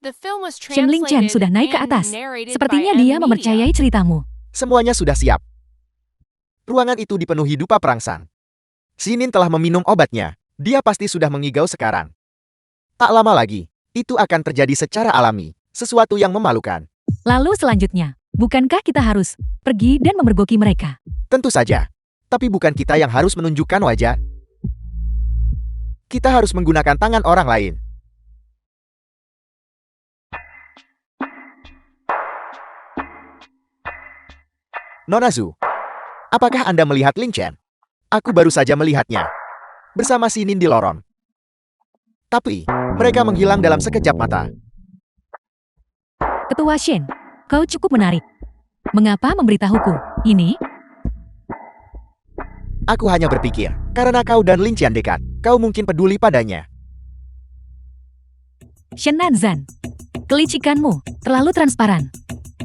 The film was Shen Lingqian translated sudah naik ke and atas. narrated Sepertinya by dia M mempercayai Media. ceritamu. Semuanya sudah siap. Ruangan itu dipenuhi dupa perangsang. Sinin telah meminum obatnya. Dia pasti sudah mengigau sekarang. Tak lama lagi, itu akan terjadi secara alami. Sesuatu yang memalukan. Lalu selanjutnya, bukankah kita harus pergi dan memergoki mereka? Tentu saja. Tapi bukan kita yang harus menunjukkan wajah. Kita harus menggunakan tangan orang lain. Nona Zhu, apakah Anda melihat Ling Chen? Aku baru saja melihatnya. Bersama Sinin di lorong. Tapi, mereka menghilang dalam sekejap mata. Ketua Shen, kau cukup menarik. Mengapa memberitahuku ini? Aku hanya berpikir, karena kau dan Ling Chen dekat, kau mungkin peduli padanya. Shen Nanzan, kelicikanmu terlalu transparan.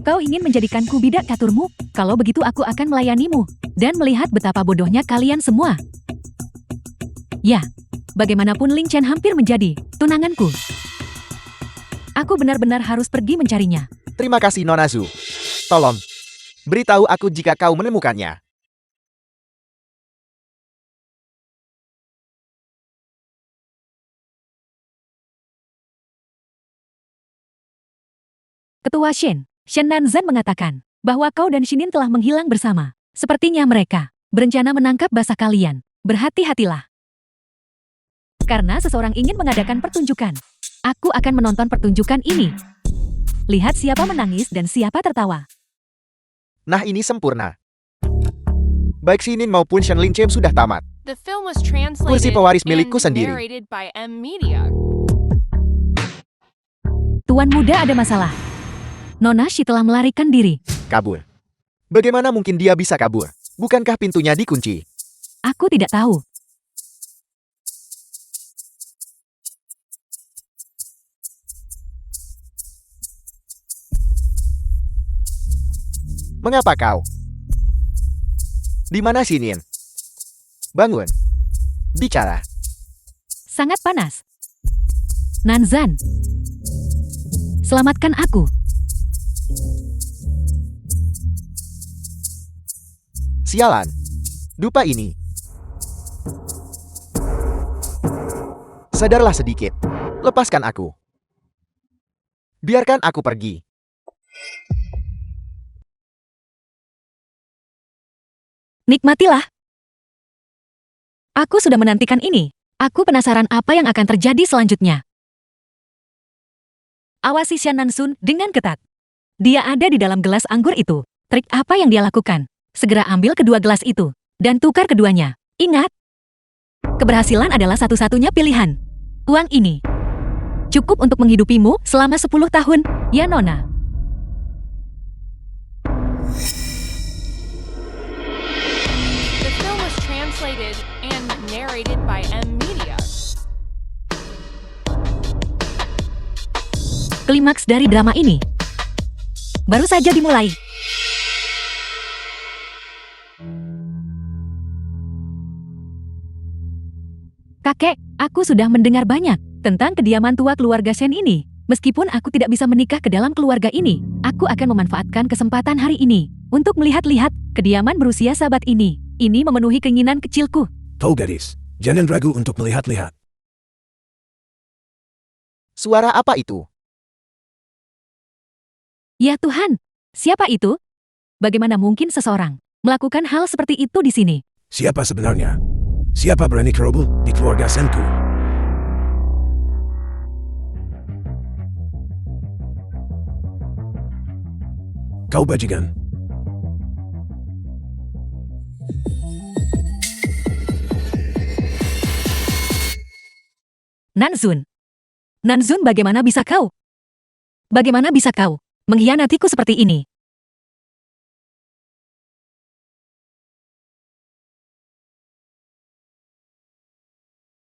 Kau ingin menjadikanku bidak caturmu? Kalau begitu aku akan melayanimu dan melihat betapa bodohnya kalian semua. Ya, bagaimanapun Ling Chen hampir menjadi tunanganku. Aku benar-benar harus pergi mencarinya. Terima kasih Nona Zhu. Tolong, beritahu aku jika kau menemukannya. Ketua Shen, Shen Nanzan mengatakan bahwa kau dan Shinin telah menghilang bersama. Sepertinya mereka berencana menangkap basah kalian. Berhati-hatilah. Karena seseorang ingin mengadakan pertunjukan. Aku akan menonton pertunjukan ini. Lihat siapa menangis dan siapa tertawa. Nah, ini sempurna. Baik Sinin maupun Shen Lingqian sudah tamat. The film was translated Kursi pewaris milikku and sendiri. narrated by M Media. Tuan muda ada masalah. Nona Shi telah melarikan diri. Kabur. Bagaimana mungkin dia bisa kabur? Bukankah pintunya dikunci? Aku tidak tahu. Mengapa kau? Di mana Sinin? Bangun. Bicara. Sangat panas. Nanzan. Selamatkan aku. Sialan. Dupa ini. Sadarlah sedikit. Lepaskan aku. Biarkan aku pergi. Nikmatilah. Aku sudah menantikan ini. Aku penasaran apa yang akan terjadi selanjutnya. Awasi Shen Nanzun dengan ketat. Dia ada di dalam gelas anggur itu. Trik apa yang dia lakukan? Segera ambil kedua gelas itu dan tukar keduanya. Ingat, keberhasilan adalah satu-satunya pilihan. Uang ini cukup untuk menghidupimu selama 10 tahun, ya Nona. The film was translated and narrated by M Media. Klimaks dari drama ini baru saja dimulai. Kakek, aku sudah mendengar banyak tentang kediaman tua keluarga Shen ini. Meskipun aku tidak bisa menikah ke dalam keluarga ini, aku akan memanfaatkan kesempatan hari ini untuk melihat-lihat kediaman berusia sahabat ini. Ini memenuhi keinginan kecilku. Kau gadis, jangan ragu untuk melihat-lihat. Suara apa itu? Ya Tuhan, siapa itu? Bagaimana mungkin seseorang melakukan hal seperti itu di sini? Siapa sebenarnya? Siapa berani kerobol di keluarga Senku? Kau bajingan. Nanzun. Nanzun, bagaimana bisa kau? Bagaimana bisa kau mengkhianatiku seperti ini?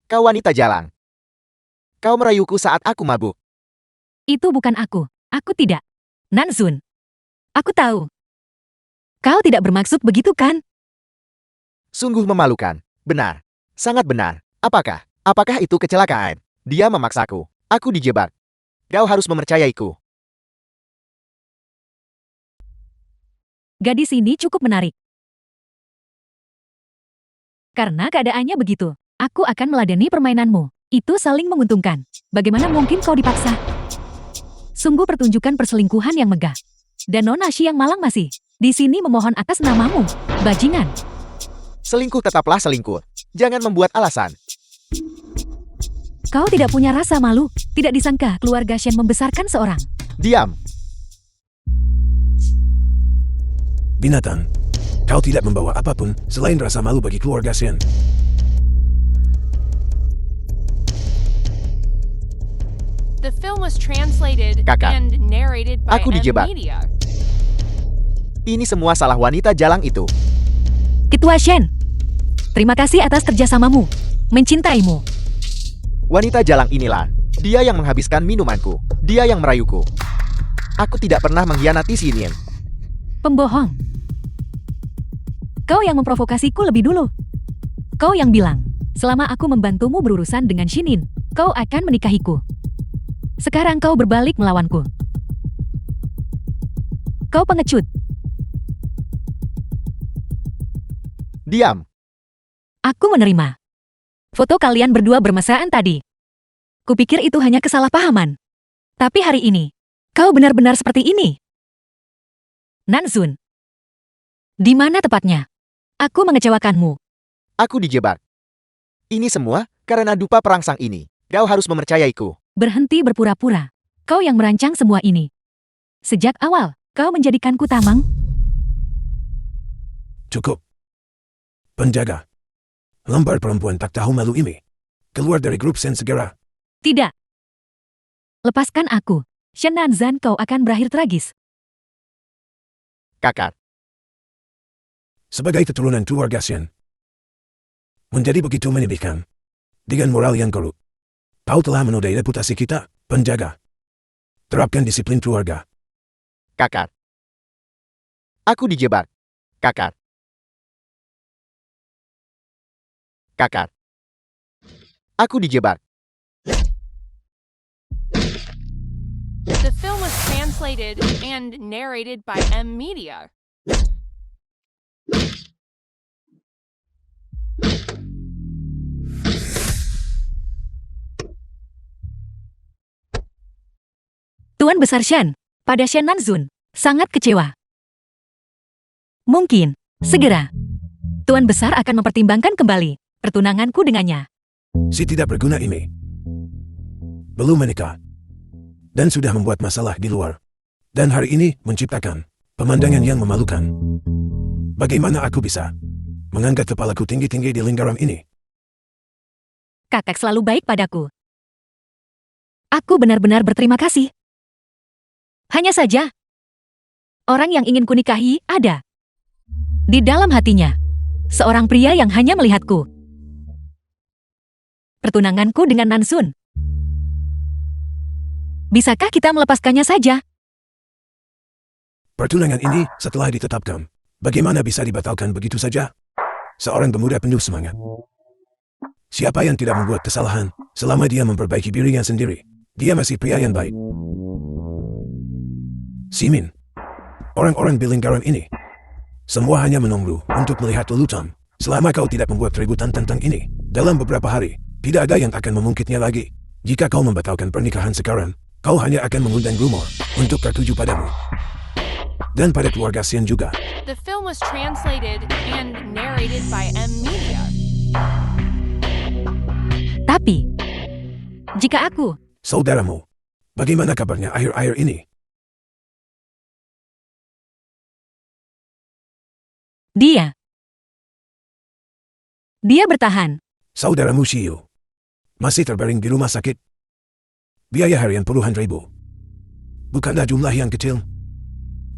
Kau wanita jalang. Kau merayuku saat aku mabuk. Itu bukan aku. Aku tidak. Nanzun. Aku tahu. Kau tidak bermaksud begitu kan? Sungguh memalukan. Benar. Sangat benar. Apakah? Apakah itu kecelakaan? Dia memaksaku. Aku dijebak. Kau harus mempercayaiku. Gadis ini cukup menarik. Karena keadaannya begitu, aku akan meladeni permainanmu. Itu saling menguntungkan. Bagaimana mungkin kau dipaksa? Sungguh pertunjukan perselingkuhan yang megah. Dan Nona Shi yang malang masih di sini memohon atas namamu, bajingan. Selingkuh tetaplah selingkuh. Jangan membuat alasan. Kau tidak punya rasa malu. Tidak disangka keluarga Shen membesarkan seorang. Diam. Binatang, kau tidak membawa apapun selain rasa malu bagi keluarga Shen. The film was translated Kakak, and narrated by aku M dijebak. Media. Ini semua salah wanita jalang itu. Ketua Shen, terima kasih atas kerjasamamu. Mencintaimu. Wanita jalang inilah. Dia yang menghabiskan minumanku. Dia yang merayuku. Aku tidak pernah mengkhianati Shinin. Pembohong. Kau yang memprovokasiku lebih dulu. Kau yang bilang, selama aku membantumu berurusan dengan Shinin, kau akan menikahiku. Sekarang kau berbalik melawanku. Kau pengecut. Diam. Aku menerima. Foto kalian berdua bermesraan tadi. Kupikir itu hanya kesalahpahaman. Tapi hari ini, kau benar-benar seperti ini. Nanzun. Di mana tepatnya? Aku mengecewakanmu. Aku dijebak. Ini semua karena dupa perangsang ini. Kau harus mempercayaiku. Berhenti berpura-pura. Kau yang merancang semua ini. Sejak awal, kau menjadikanku tamang. Cukup. Penjaga. Lembar perempuan tak tahu malu ini. Keluar dari grup Shen segera. Tidak. Lepaskan aku. Shen Nanzan, kau akan berakhir tragis. Kakak. Sebagai keturunan keluarga Shen, menjadi begitu menyedihkan. Dengan moral yang korup, kau telah menodai reputasi kita, penjaga. Terapkan disiplin keluarga. Kakak. Aku dijebak. Kakak. Kakak. Aku dijebak. The film was translated and narrated by M Media. Tuan Besar Shen, pada Shen Nanzun, sangat kecewa. Mungkin, segera, Tuan Besar akan mempertimbangkan kembali pertunanganku dengannya. Si tidak berguna ini belum menikah dan sudah membuat masalah di luar. Dan hari ini menciptakan pemandangan yang memalukan. Bagaimana aku bisa mengangkat kepalaku tinggi-tinggi di lingkaran ini? Kakak selalu baik padaku. Aku benar-benar berterima kasih. Hanya saja, orang yang ingin kunikahi ada. Di dalam hatinya, seorang pria yang hanya melihatku. Pertunanganku dengan Nanzun. Bisakah kita melepaskannya saja? Pertunangan ini setelah ditetapkan, bagaimana bisa dibatalkan begitu saja? Seorang pemuda penuh semangat. Siapa yang tidak membuat kesalahan selama dia memperbaiki dirinya sendiri? Dia masih pria yang baik. Simin, orang-orang di lingkaran ini, semua hanya menunggu untuk melihat lelucon. Selama kau tidak membuat keributan tentang ini, dalam beberapa hari, tidak ada yang akan memungkitnya lagi. Jika kau membatalkan pernikahan sekarang, kau hanya akan mengundang rumor untuk tertuju padamu. Dan pada keluarga Shen juga. The film was translated and narrated by M Media. Tapi, jika aku, Saudaramu, bagaimana kabarnya akhir-akhir ini? dia bertahan. Saudaramu Shiyu masih terbaring di rumah sakit. Biaya harian puluhan ribu. Bukanlah jumlah yang kecil.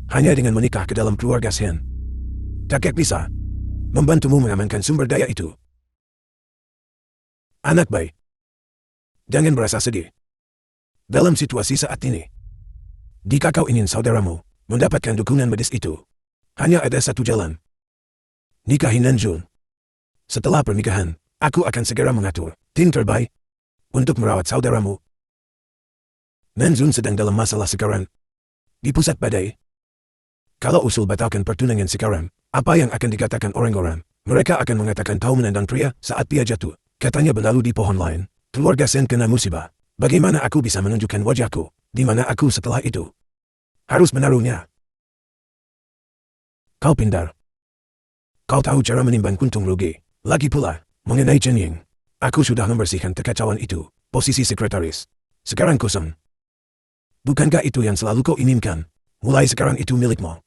Hanya dengan menikah ke dalam keluarga Shen, kakek bisa membantumu mengamankan sumber daya itu. Anak baik, jangan merasa sedih. Dalam situasi saat ini, jika kau ingin saudaramu mendapatkan dukungan medis itu, Hanya ada satu jalan. Nikahi Nanjun. Setelah pernikahan, aku akan segera mengatur tim terbaik untuk merawat saudaramu. Nanjun sedang dalam masalah sekarang. Di pusat badai. Kalau usul batalkan pertunangan sekarang, apa yang akan dikatakan orang-orang? Mereka akan mengatakan kau menendang pria saat dia jatuh. Katanya berlalu di pohon lain. Keluarga Sen kena musibah. Bagaimana aku bisa menunjukkan wajahku? Di mana aku setelah itu? Harus menaruhnya. Kau pintar. Kau tahu cara menimbang untung rugi. Lagi pula, mengenai Chen Ying. Aku sudah membersihkan kekacauan itu. Posisi sekretaris. Sekarang kosong. Bukankah itu yang selalu kau inginkan? Mulai sekarang itu milikmu.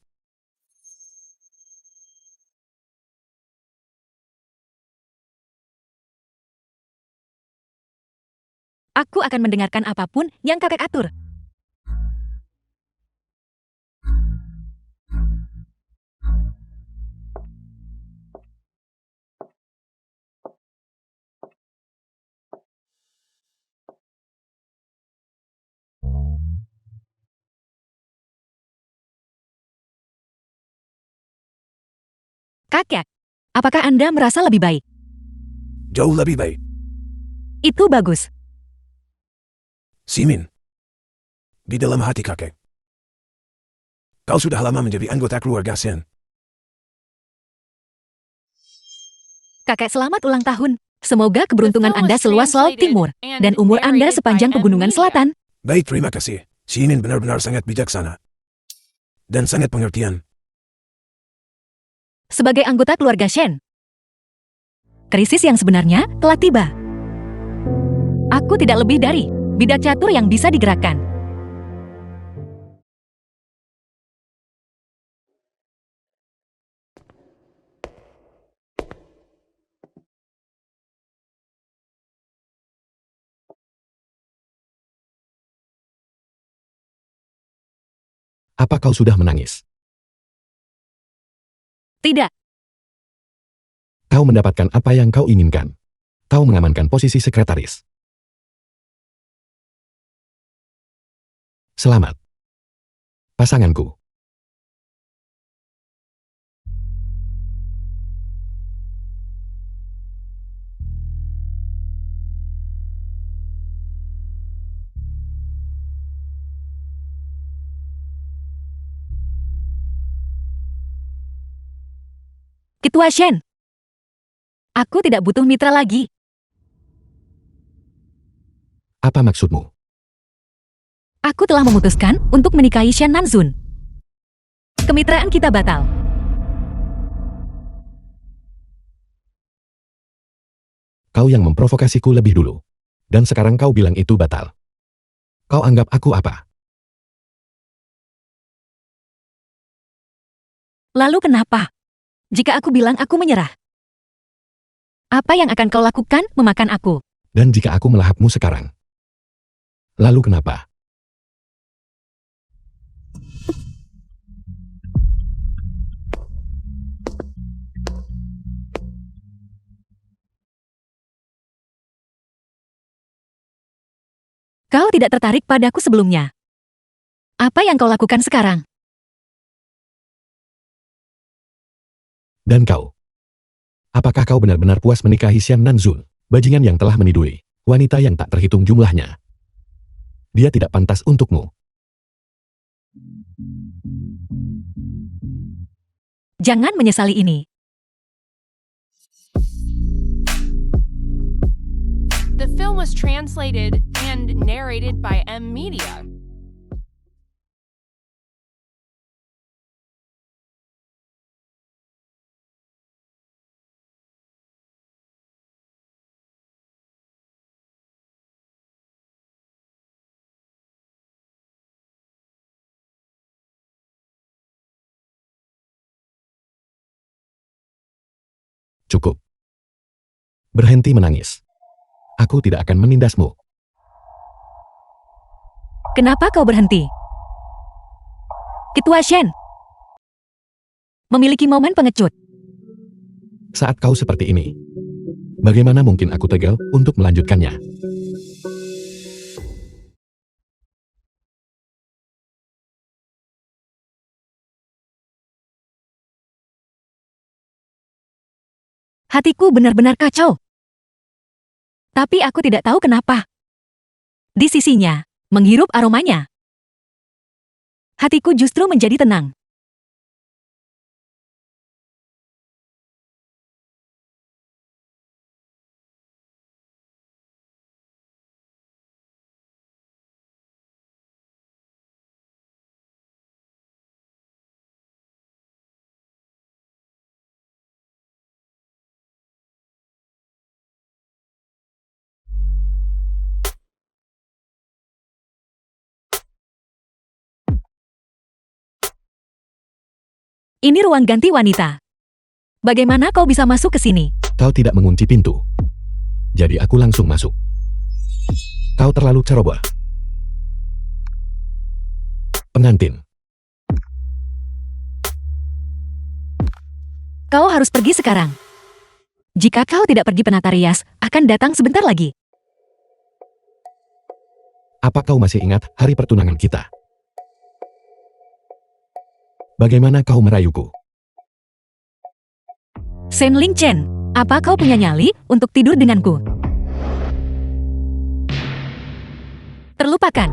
Aku akan mendengarkan apapun yang kakek atur. Kakek, apakah Anda merasa lebih baik? Jauh lebih baik. Itu bagus. Simin. Di dalam hati kakek. Kau sudah lama menjadi anggota keluarga Sen. Kakek, selamat ulang tahun. Semoga keberuntungan The film Anda was seluas Laut translated Timur and dan umur Anda narrated sepanjang by Pegunungan M. Selatan. Baik, terima kasih. Simin benar-benar sangat bijaksana. Dan sangat pengertian. Sebagai anggota keluarga Shen, krisis yang sebenarnya telah tiba. Aku tidak lebih dari bidak catur yang bisa digerakkan. Apa kau sudah menangis? Tidak, Kau mendapatkan apa yang kau inginkan. Kau mengamankan posisi sekretaris. Selamat. Pasanganku. Ketua Shen. Aku tidak butuh mitra lagi. Apa maksudmu? Aku telah memutuskan untuk menikahi Shen Nanzun. Kemitraan kita batal. Kau yang memprovokasiku lebih dulu. Dan sekarang kau bilang itu batal. Kau anggap aku apa? Lalu kenapa? Jika aku bilang aku menyerah, apa yang akan kau lakukan memakan aku? Dan jika aku melahapmu sekarang? Lalu kenapa? Kau tidak tertarik padaku sebelumnya. Apa yang kau lakukan sekarang? Dan kau? Apakah kau benar-benar puas menikahi Xian Nanzun, bajingan yang telah meniduri, wanita yang tak terhitung jumlahnya? Dia tidak pantas untukmu. Jangan menyesali ini. The film was translated and narrated by M. Media. Cukup. Berhenti menangis. Aku tidak akan menindasmu. Kenapa kau berhenti? Ketua Shen. Memiliki momen pengecut. Saat kau seperti ini, bagaimana mungkin aku tega untuk melanjutkannya? Hatiku benar-benar kacau. Tapi aku tidak tahu kenapa. Di sisinya, menghirup aromanya, hatiku justru menjadi tenang. Ini ruang ganti wanita. Bagaimana kau bisa masuk ke sini? Kau tidak mengunci pintu. Jadi aku langsung masuk. Kau terlalu ceroboh. Pengantin. Kau harus pergi sekarang. Jika kau tidak pergi, penata rias akan datang sebentar lagi. Apa kau masih ingat hari pertunangan kita? Bagaimana kau merayuku? Shen Ling Chen, apa kau punya nyali untuk tidur denganku? Terlupakan.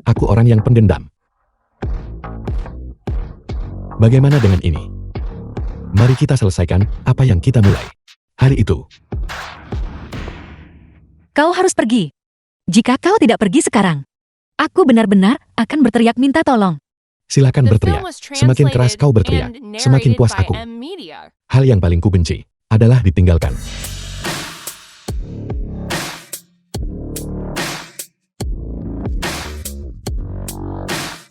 Aku orang yang pendendam. Bagaimana dengan ini? Mari kita selesaikan apa yang kita mulai. Hari itu. Kau harus pergi. Jika kau tidak pergi sekarang, aku benar-benar akan berteriak minta tolong. Silakan The berteriak. film was Semakin keras translated kau berteriak, and semakin narrated puas by aku. M Media. Hal yang paling kubenci adalah ditinggalkan.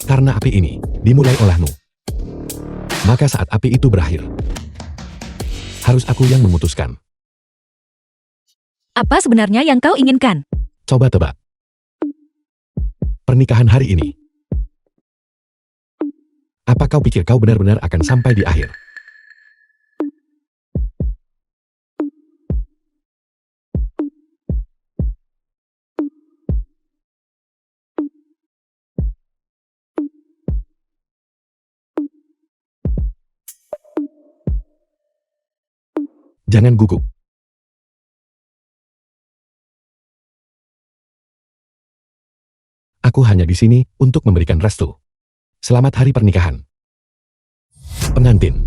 Karena api ini dimulai olehmu. Maka saat api itu berakhir, harus aku yang memutuskan. Apa sebenarnya yang kau inginkan? Coba tebak. Pernikahan hari ini. Apa kau pikir kau benar-benar akan sampai di akhir? Jangan gugup. Aku hanya di sini untuk memberikan restu. Selamat hari pernikahan. Pengantin.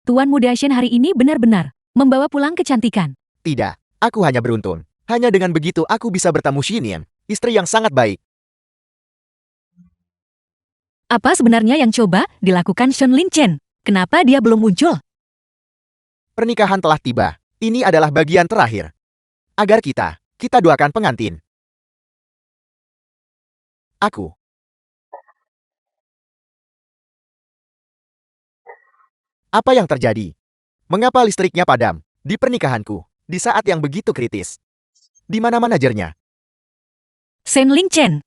Tuan Muda Shen hari ini benar-benar membawa pulang kecantikan. Tidak, aku hanya beruntung. Hanya dengan begitu aku bisa bertemu Xinian, istri yang sangat baik. Apa sebenarnya yang coba dilakukan Shen Ling Chen? Kenapa dia belum muncul? Pernikahan telah tiba. Ini adalah bagian terakhir. Agar kita doakan pengantin. Aku. Apa yang terjadi? Mengapa listriknya padam di pernikahanku di saat yang begitu kritis? Di mana manajernya? Shen Ling Chen.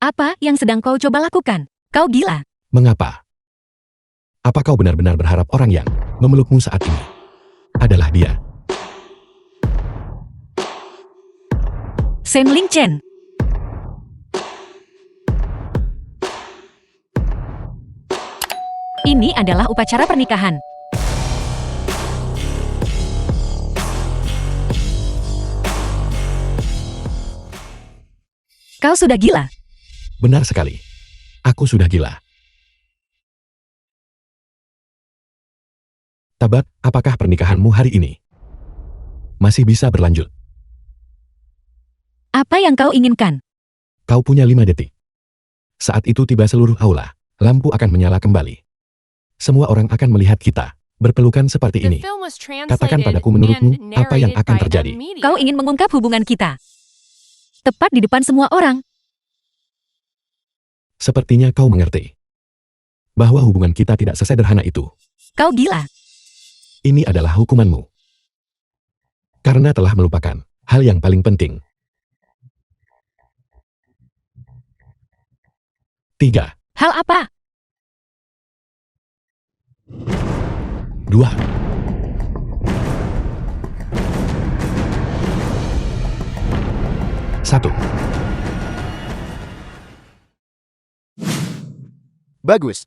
Apa yang sedang kau coba lakukan? Kau gila. Mengapa? Apa kau benar-benar berharap orang yang memelukmu saat ini adalah dia? Shen Ling Chen. Ini adalah upacara pernikahan. Kau sudah gila. Benar sekali. Aku sudah gila. Tabat, apakah pernikahanmu hari ini masih bisa berlanjut? Apa yang kau inginkan? Kau punya 5 detik. Saat itu tiba seluruh aula, lampu akan menyala kembali. Semua orang akan melihat kita berpelukan seperti The ini. film was Katakan translated padaku menurutmu, and apa yang narrated akan by terjadi? M Media. Kau ingin mengungkap hubungan kita. Tepat di depan semua orang. Sepertinya kau mengerti bahwa hubungan kita tidak sesederhana itu. Kau gila. Ini adalah hukumanmu. Karena telah melupakan hal yang paling penting. 3, Hal apa? 2, 1. Bagus.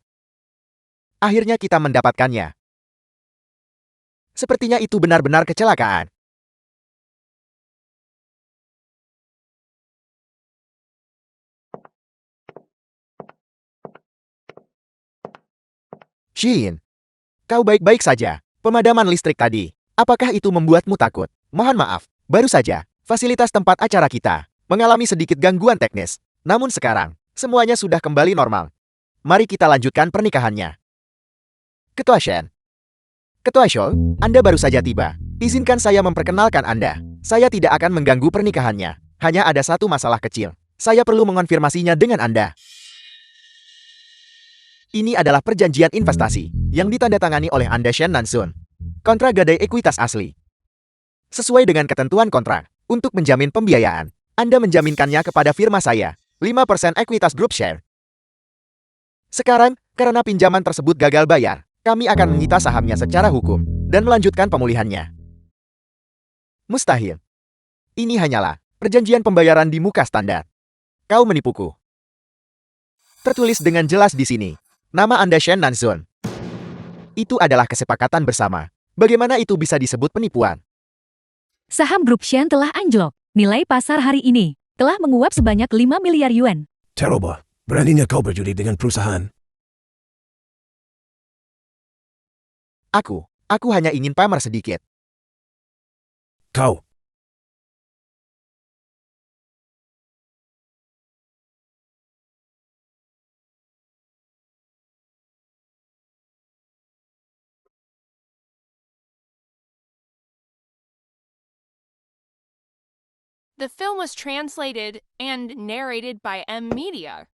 Akhirnya kita mendapatkannya. Sepertinya itu benar-benar kecelakaan. Shin, kau baik-baik saja. Pemadaman listrik tadi, apakah itu membuatmu takut? Mohon maaf, baru saja, fasilitas tempat acara kita mengalami sedikit gangguan teknis. Namun sekarang, semuanya sudah kembali normal. Mari kita lanjutkan pernikahannya. Ketua Shen. Ketua Shou, Anda baru saja tiba. Izinkan saya memperkenalkan Anda. Saya tidak akan mengganggu pernikahannya. Hanya ada satu masalah kecil. Saya perlu mengonfirmasinya dengan Anda. Ini adalah perjanjian investasi yang ditandatangani oleh Anda Shen Nansun. Kontrak gadai ekuitas asli. Sesuai dengan ketentuan kontrak, untuk menjamin pembiayaan, Anda menjaminkannya kepada firma saya, 5% ekuitas group share. Sekarang, karena pinjaman tersebut gagal bayar, kami akan menyita sahamnya secara hukum dan melanjutkan pemulihannya. Mustahil. Ini hanyalah perjanjian pembayaran di muka standar. Kau menipuku. Tertulis dengan jelas di sini. Nama Anda Shen Nansun. Itu adalah kesepakatan bersama. Bagaimana itu bisa disebut penipuan? Saham grup Shen telah anjlok. Nilai pasar hari ini telah menguap sebanyak 5 miliar yuan. Terrible. Beraninya kau berjudi dengan perusahaan. Aku hanya ingin pamer sedikit. Kau. The film was translated and narrated by M Media.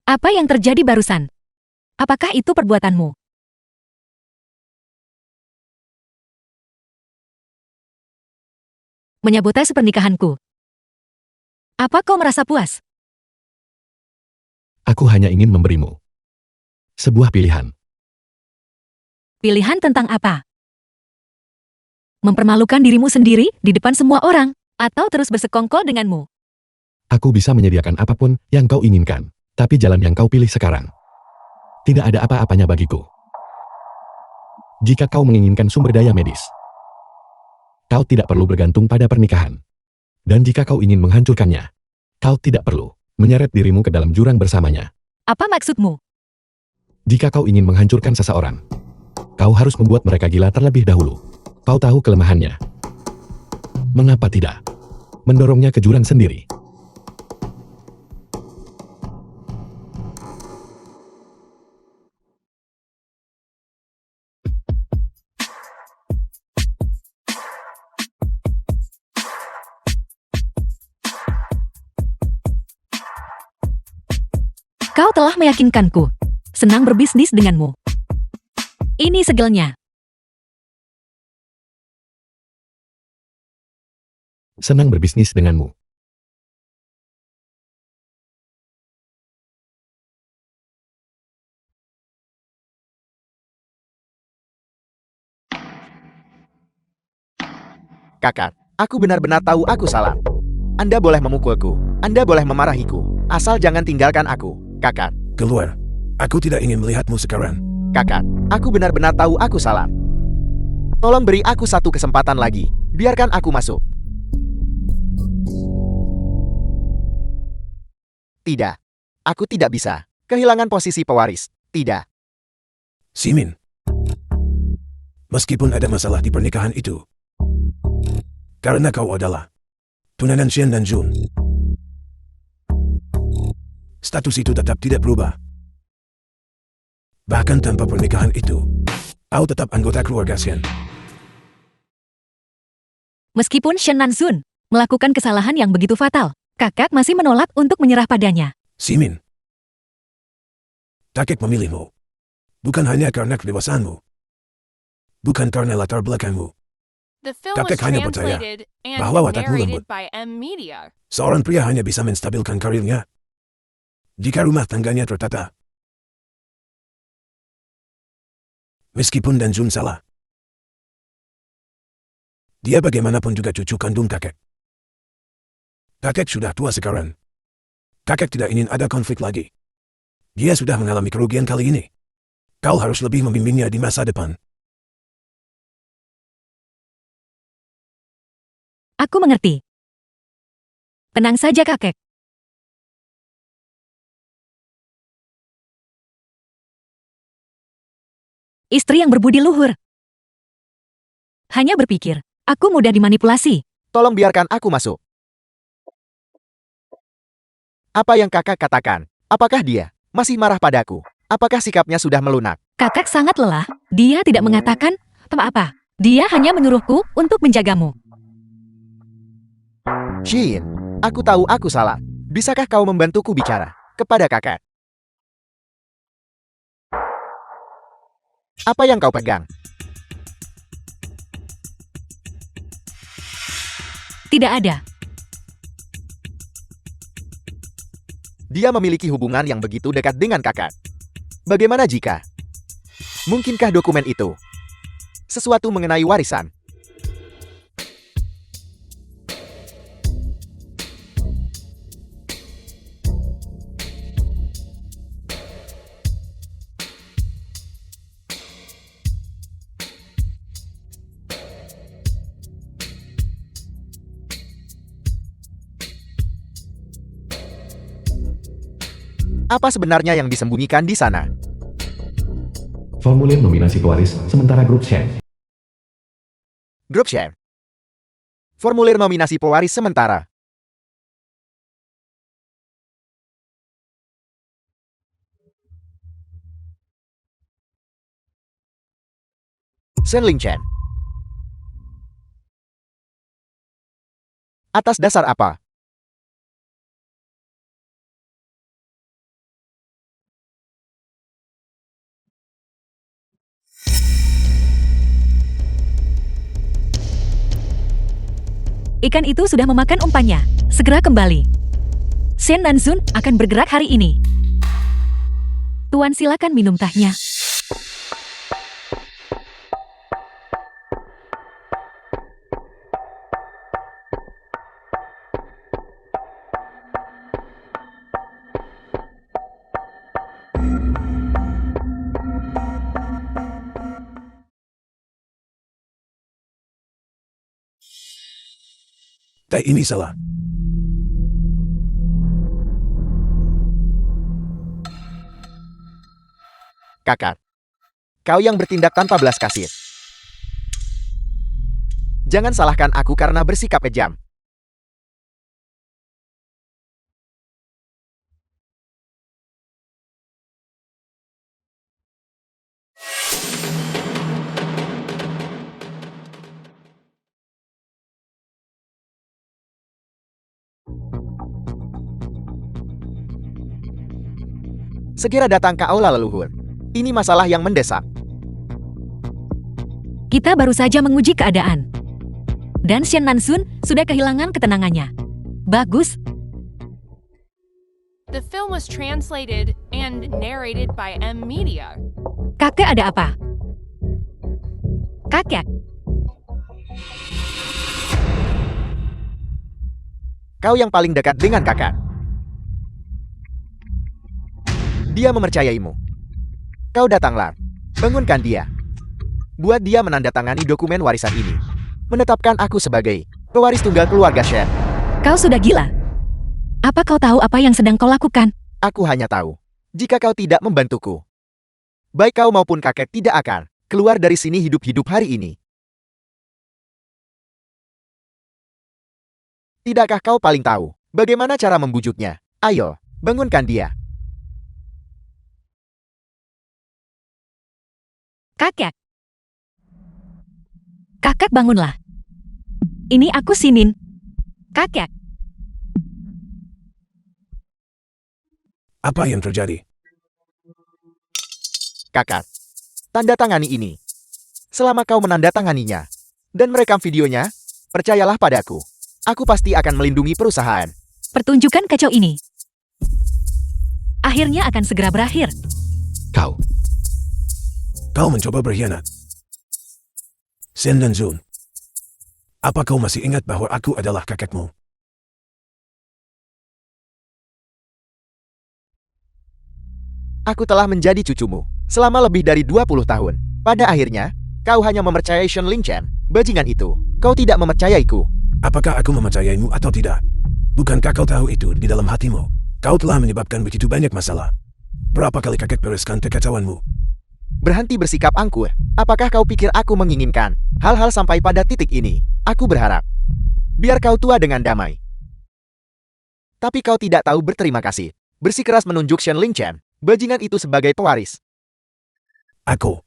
Apa yang terjadi barusan? Apakah itu perbuatanmu? Menyabotase pernikahanku. Apa kau merasa puas? Aku hanya ingin memberimu sebuah pilihan. Pilihan tentang apa? Mempermalukan dirimu sendiri di depan semua orang, atau terus bersekongkol denganmu? Aku bisa menyediakan apapun yang kau inginkan, tapi jalan yang kau pilih sekarang tidak ada apa-apanya bagiku. Jika kau menginginkan sumber daya medis, kau tidak perlu bergantung pada pernikahan. Dan jika kau ingin menghancurkannya, kau tidak perlu menyeret dirimu ke dalam jurang bersamanya. Apa maksudmu? Jika kau ingin menghancurkan seseorang, kau harus membuat mereka gila terlebih dahulu. Kau tahu kelemahannya. Mengapa tidak mendorongnya ke jurang sendiri? Kau telah meyakinkanku. Senang berbisnis denganmu. Ini segelnya. Senang berbisnis denganmu. Kakak, aku benar-benar tahu aku salah. Anda boleh memukulku, Anda boleh memarahiku, asal jangan tinggalkan aku. Kakak, Keluar. Aku tidak ingin melihatmu sekarang. kakak, aku benar-benar tahu aku salah. Tolong beri aku satu kesempatan lagi. Biarkan aku masuk. Tidak. Aku tidak bisa. Kehilangan posisi pewaris. Tidak. Simin. Meskipun ada masalah di pernikahan itu, karena kau adalah tunangan Shen dan Jun, status itu tetap tidak berubah. Bahkan tanpa pernikahan itu, kau tetap anggota keluarga Shen. Meskipun Shen Nansun melakukan kesalahan yang begitu fatal, kakak masih menolak untuk menyerah padanya. Simin. Kakek memilihmu. Bukan hanya karena kedewasaanmu. Bukan karena latar belakangmu. The film was Kakek hanya percaya translated and bahwa watakmu narrated lembut. by M Media. Seorang pria hanya bisa menstabilkan karirnya jika rumah tangganya tertata. Meskipun Dan Jun salah, dia bagaimanapun juga cucu kandung kakek. Kakek sudah tua sekarang. Kakek tidak ingin ada konflik lagi. Dia sudah mengalami kerugian kali ini. Kau harus lebih membimbingnya di masa depan. Aku mengerti. Tenang saja kakek. Istri yang berbudi luhur. Hanya berpikir, aku mudah dimanipulasi. Tolong biarkan aku masuk. Apa yang kakak katakan? Apakah dia masih marah padaku? Apakah sikapnya sudah melunak? Kakak sangat lelah. Dia tidak mengatakan apa-apa. Dia hanya menyuruhku untuk menjagamu. Shin, aku tahu aku salah. Bisakah kau membantuku bicara kepada kakak? Apa yang kau pegang? Tidak ada. Dia memiliki hubungan yang begitu dekat dengan kakak. Bagaimana jika? Mungkinkah dokumen itu sesuatu mengenai warisan? Apa sebenarnya yang disembunyikan di sana? Formulir nominasi pewaris sementara grup share. Grup share. Formulir nominasi pewaris sementara. Shen Lingchen. Atas dasar apa? Ikan itu sudah memakan umpannya. Segera kembali. Shen Nanzun akan bergerak hari ini. Tuan silakan minum tehnya. Teh ini salah. Kakak. Kau yang bertindak tanpa belas kasih. Jangan salahkan aku karena bersikap kejam. Segera datang ke aula leluhur. Ini masalah yang mendesak. Kita baru saja menguji keadaan. Dan Shen Nanzun sudah kehilangan ketenangannya. Bagus. The film was translated and narrated by M Media. Kakek ada apa? Kakek. Kau yang paling dekat dengan kakak. Dia mempercayaimu. Kau datanglah. Bangunkan dia. Buat dia menandatangani dokumen warisan ini. Menetapkan aku sebagai pewaris tunggal keluarga Shen. Kau sudah gila. Apa kau tahu apa yang sedang kau lakukan? Aku hanya tahu, jika kau tidak membantuku, baik kau maupun kakek tidak akan keluar dari sini hidup-hidup hari ini. Tidakkah kau paling tahu bagaimana cara membujuknya? Ayo, bangunkan dia. Kakek. Kakek bangunlah. Ini aku Sinin. Kakek. Apa yang terjadi? Kakak, tanda tangani ini. Selama kau menandatanganinya dan merekam videonya, percayalah padaku. Aku pasti akan melindungi perusahaan. Pertunjukan kacau ini akhirnya akan segera berakhir. Kau, Kau mencoba berkhianat. Shen Nanzun, apa kau masih ingat bahwa aku adalah kakekmu? Aku telah menjadi cucumu selama lebih dari 20 tahun. Pada akhirnya, kau hanya mempercayai Shen Lingchen, bajingan itu. Kau tidak mempercayaiku. Apakah aku mempercayaimu atau tidak? Bukankah kau tahu itu di dalam hatimu? Kau telah menyebabkan begitu banyak masalah. Berapa kali kakek bereskan kekacauanmu? Berhenti bersikap angkuh. Apakah kau pikir aku menginginkan hal-hal sampai pada titik ini? Aku berharap biar kau tua dengan damai. Tapi kau tidak tahu berterima kasih. Bersikeras menunjuk Shen Lingchen, bajingan itu sebagai pewaris. Aku.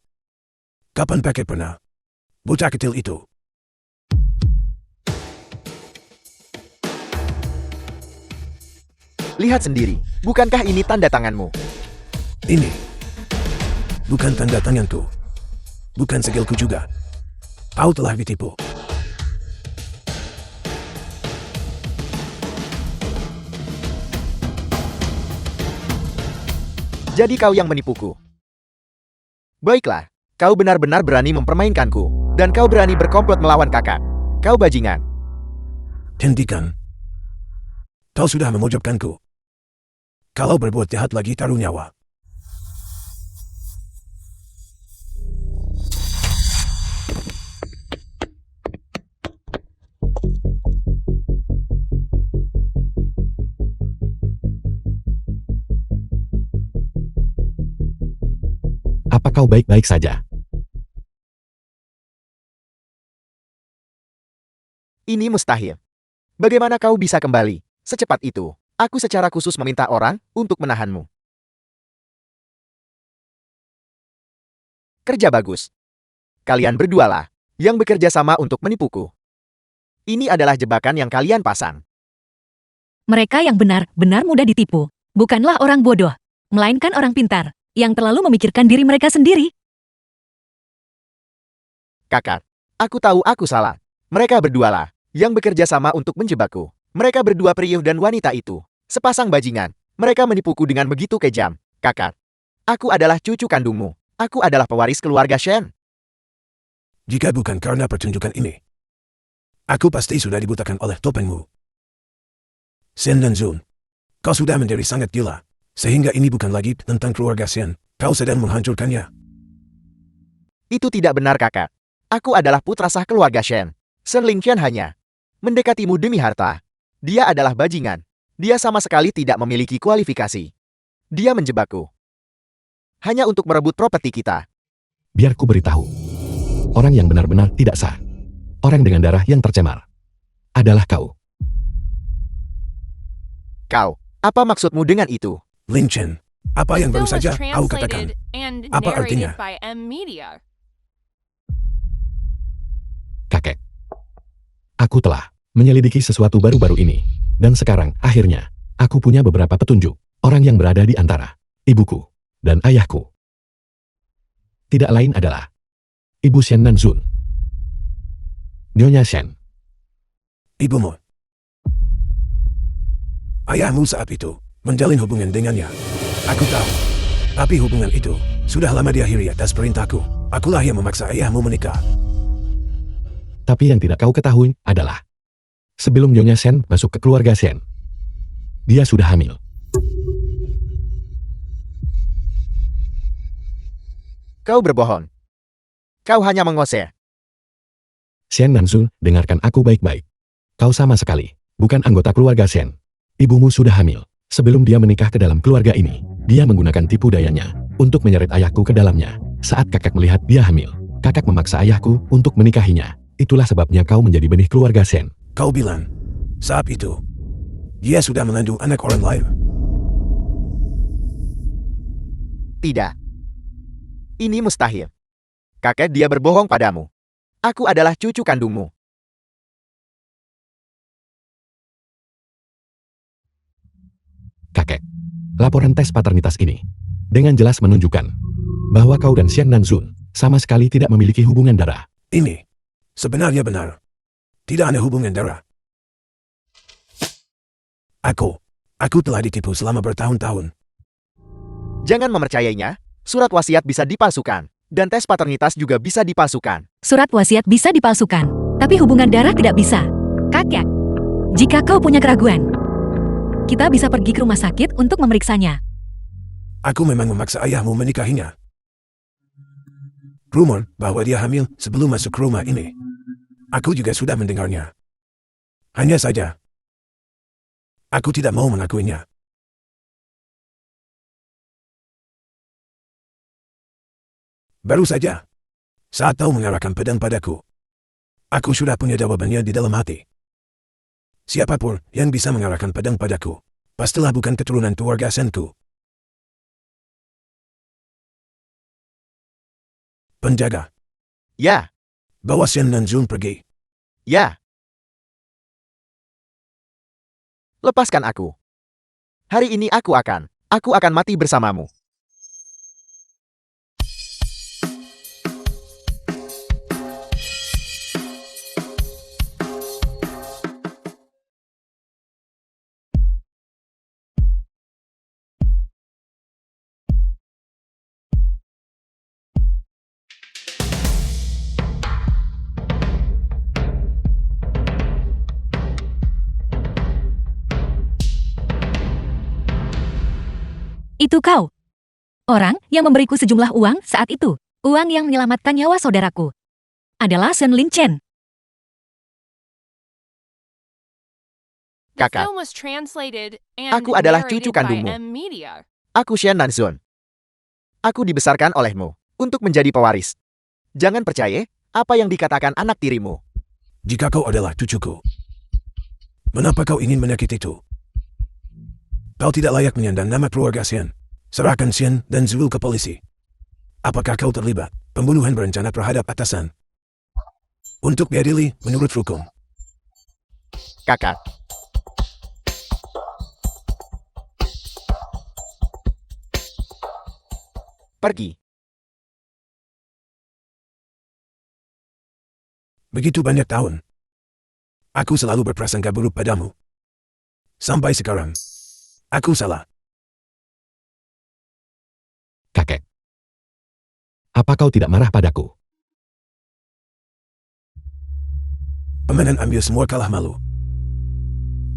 Kapan kakek pernah? Bocah kecil itu. Lihat sendiri, bukankah ini tanda tanganmu? Ini. Bukan tanda tanganku. Bukan segilku juga. Kau telah ditipu. Jadi kau yang menipuku. Baiklah, kau benar-benar berani mempermainkanku, dan kau berani berkomplot melawan kakak. Kau bajingan. Hentikan. Kau sudah memojokkanku. Kalau berbuat jahat lagi taruh nyawa. apa kau baik-baik saja? Ini mustahil. Bagaimana kau bisa kembali secepat itu? Aku secara khusus meminta orang untuk menahanmu. Kerja bagus. Kalian berdualah yang bekerja sama untuk menipuku. Ini adalah jebakan yang kalian pasang. Mereka yang benar-benar mudah ditipu. Bukanlah orang bodoh, melainkan orang pintar, yang terlalu memikirkan diri mereka sendiri. Kakak, aku tahu aku salah. Mereka berdualah yang bekerja sama untuk menjebakku. Mereka berdua priuh dan wanita itu. Sepasang bajingan. Mereka menipuku dengan begitu kejam. Kakak, aku adalah cucu kandungmu. Aku adalah pewaris keluarga Shen. Jika bukan karena pertunjukan ini, aku pasti sudah dibutakan oleh topengmu. Shen dan Zun, kau sudah menjadi sangat gila, sehingga ini bukan lagi tentang keluarga Shen. Kau sedang menghancurkannya. Itu tidak benar, kakak. Aku adalah putra sah keluarga Shen. Shen Lingqian hanya mendekatimu demi harta. Dia adalah bajingan. Dia sama sekali tidak memiliki kualifikasi. Dia menjebakku hanya untuk merebut properti kita. Biar ku beritahu. Orang yang benar-benar tidak sah. Orang dengan darah yang tercemar. Adalah kau. Kau, apa maksudmu dengan itu? Lin Chen, apa yang The baru film was saja kau katakan? translated and Apa artinya? narrated by M Media. Kakek. Aku telah menyelidiki sesuatu baru-baru ini. Dan sekarang, akhirnya, aku punya beberapa petunjuk. Orang yang berada di antara ibuku dan ayahku. Tidak lain adalah Ibu Shen Nanzun. Nyonya Shen. Ibumu. Ayahmu saat itu menjalin hubungan dengannya. Aku tahu. Tapi hubungan itu sudah lama diakhiri atas perintahku. Akulah yang memaksa ayahmu menikah. Tapi yang tidak kau ketahui adalah sebelum Nyonya Shen masuk ke keluarga Shen, dia sudah hamil. Kau berbohong. Kau hanya mengose. Shen Nanzun, dengarkan aku baik-baik. Kau sama sekali bukan anggota keluarga Shen. Ibumu sudah hamil. Sebelum dia menikah ke dalam keluarga ini, dia menggunakan tipu dayanya untuk menyeret ayahku ke dalamnya. Saat kakak melihat dia hamil, kakak memaksa ayahku untuk menikahinya. Itulah sebabnya kau menjadi benih keluarga Shen. Kau bilang, saat itu, dia sudah mengandung anak orang lain. Tidak. Ini mustahil. Kakek dia berbohong padamu. Aku adalah cucu kandungmu. Kakek. Laporan tes paternitas ini dengan jelas menunjukkan bahwa kau dan Xian Nanzun sama sekali tidak memiliki hubungan darah. Ini sebenarnya benar. Tidak ada hubungan darah. Aku telah ditipu selama bertahun-tahun. Jangan mempercayainya. Surat wasiat bisa dipalsukan. Dan tes paternitas juga bisa dipalsukan. Surat wasiat bisa dipalsukan, tapi hubungan darah tidak bisa. Kakek, jika kau punya keraguan, kita bisa pergi ke rumah sakit untuk memeriksanya. Aku memang memaksa ayahmu menikahinya. Rumor bahwa dia hamil sebelum masuk ke rumah ini. Aku juga sudah mendengarnya. Hanya saja, aku tidak mau mengakuinya. Baru saja, saat kau mengarahkan pedang padaku, aku sudah punya jawabannya di dalam hati. Siapapun yang bisa mengarahkan pedang padaku, pastilah bukan keturunan keluarga Senku. Penjaga, Ya, bawa Xian Nanzun pergi. ya. Lepaskan aku. Hari ini aku akan mati bersamamu. Itu kau. Orang yang memberiku sejumlah uang saat itu. Uang yang menyelamatkan nyawa saudaraku. Adalah Shen Lin Chen. The Kakak, film was translated and aku adalah cucu narrated by kandungmu. M Media. Aku Xian Nanzun. Aku dibesarkan olehmu untuk menjadi pewaris. Jangan percaya apa yang dikatakan anak tirimu. Jika kau adalah cucuku, mengapa kau ingin menyakitiku? Kau tidak layak menyandang nama keluarga Xian. Serahkan Xian dan Zul ke polisi. Apakah kau terlibat pembunuhan berencana terhadap atasan? Untuk diadili menurut hukum. Kakak, pergi. Begitu banyak tahun, aku selalu berprasangka buruk padamu. Sampai sekarang, aku salah. Kakek. Apa kau tidak marah padaku? Pemenang ambil semua kalah malu.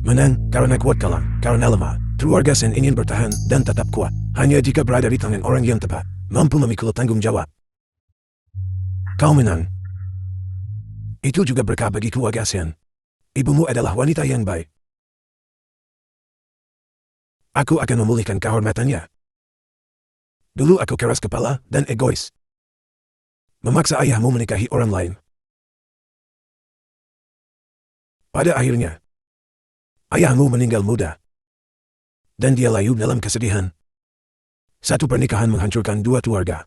Menang karena kuat, kalah karena lemah. Keluarga Sen ingin bertahan dan tetap kuat hanya jika berada di tangan orang yang tepat, mampu memikul tanggung jawab. Kau menang. Itu juga berkah bagi keluarga Sen. Ibumu adalah wanita yang baik. Aku akan memulihkan kehormatannya. Dulu aku keras kepala dan egois. Memaksa ayahmu menikahi orang lain. Pada akhirnya, ayahmu meninggal muda. Dan dia layu dalam kesedihan. Satu pernikahan menghancurkan dua keluarga.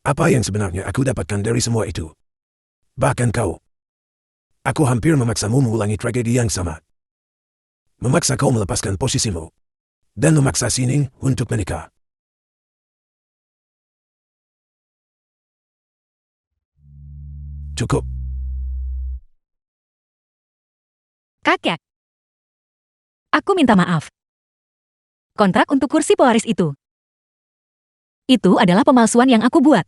Apa yang sebenarnya aku dapatkan dari semua itu? Bahkan kau. Aku hampir memaksamu mengulangi tragedi yang sama. Memaksa kau melepaskan posisimu. Dan memaksa Sining untuk menikah. Cukup. Kakek. Aku minta maaf. Kontrak untuk kursi pewaris itu adalah pemalsuan yang aku buat.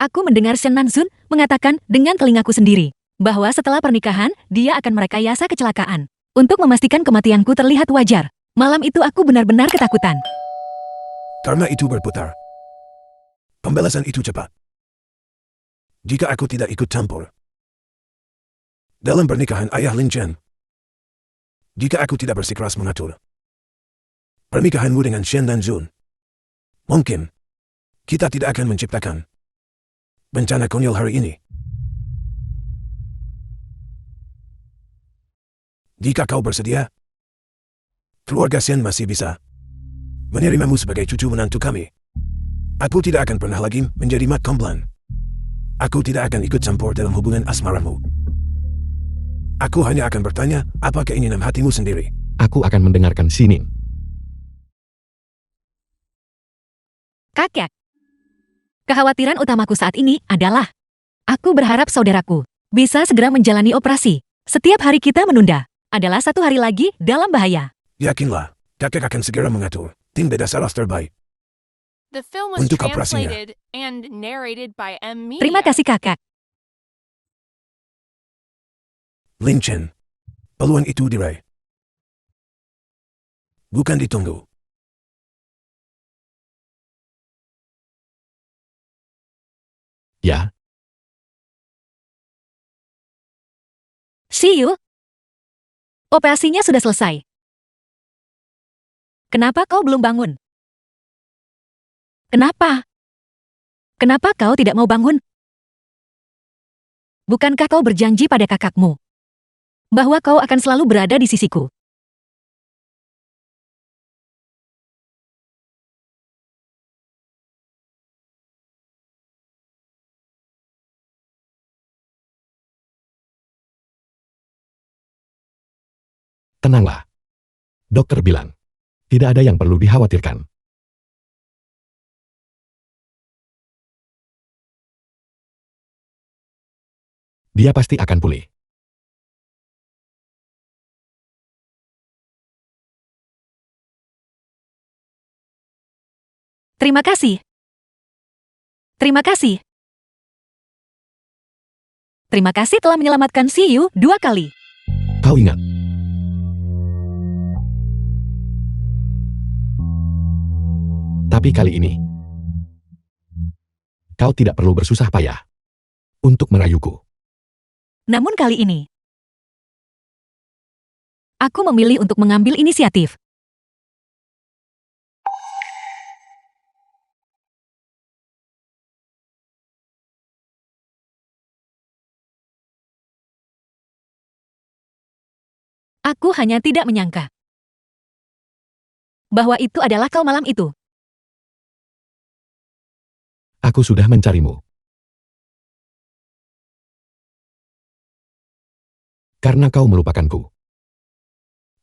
Aku mendengar Shen Nanzun mengatakan dengan telingaku sendiri bahwa setelah pernikahan dia akan merekayasa kecelakaan untuk memastikan kematianku terlihat wajar. Malam itu aku benar-benar ketakutan. Karena itu berputar. Pembalasan itu cepat. Jika aku tidak ikut campur dalam pernikahan ayah Lin Chen, jika aku tidak bersikeras mengatur pernikahanmu dengan Xian Nanzun, mungkin kita tidak akan menciptakan bencana konyol hari ini. Jika kau bersedia, keluarga Xian masih bisa menerimamu sebagai cucu menantu kami. Aku tidak akan pernah lagi menjadi mat komplan. Aku tidak akan ikut campur dalam hubungan asmaramu. Aku hanya akan bertanya apa keinginan hatimu sendiri. Aku akan mendengarkan Sining. Kakek. Kekhawatiran utamaku saat ini adalah aku berharap saudaraku bisa segera menjalani operasi. Setiap hari kita menunda adalah 1 hari lagi dalam bahaya. Yakinlah, kakek akan segera mengatur tim beda saras terbaik. The film was Untuk operasinya. translated and narrated by M Media. Terima kasih kakak. Lin Chen, peluang itu diraih. Bukan ditunggu. Ya, See you. Operasinya sudah selesai. Kenapa kau belum bangun? Kenapa? Kenapa kau tidak mau bangun? Bukankah kau berjanji pada kakakmu bahwa kau akan selalu berada di sisiku? tenanglah. Dokter bilang, tidak ada yang perlu dikhawatirkan. Dia pasti akan pulih. Terima kasih. Terima kasih. Terima kasih telah menyelamatkan Siyu 2 kali. Kau ingat. Tapi kali ini, kau tidak perlu bersusah payah untuk merayuku. Namun kali ini, aku memilih untuk mengambil inisiatif. Aku hanya tidak menyangka bahwa itu adalah kau malam itu. Aku sudah mencarimu. Karena kau melupakanku.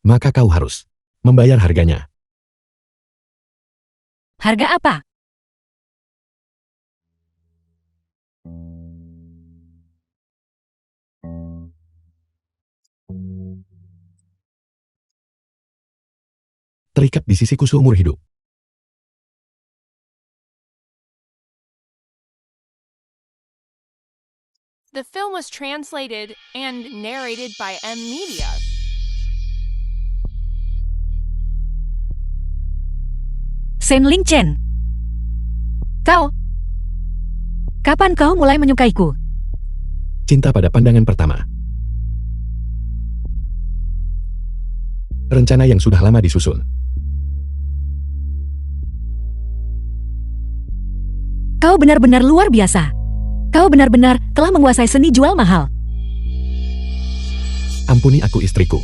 Maka kau harus membayar harganya. Harga apa? Terikat di sisiku seumur hidup. The film was translated and narrated by M Media. Shen Ling Chen. Kapan kau mulai menyukaiku? Cinta pada pandangan pertama. Rencana yang sudah lama disusun. Kau benar-benar luar biasa. Kau benar-benar telah menguasai seni jual mahal. Ampuni aku istriku.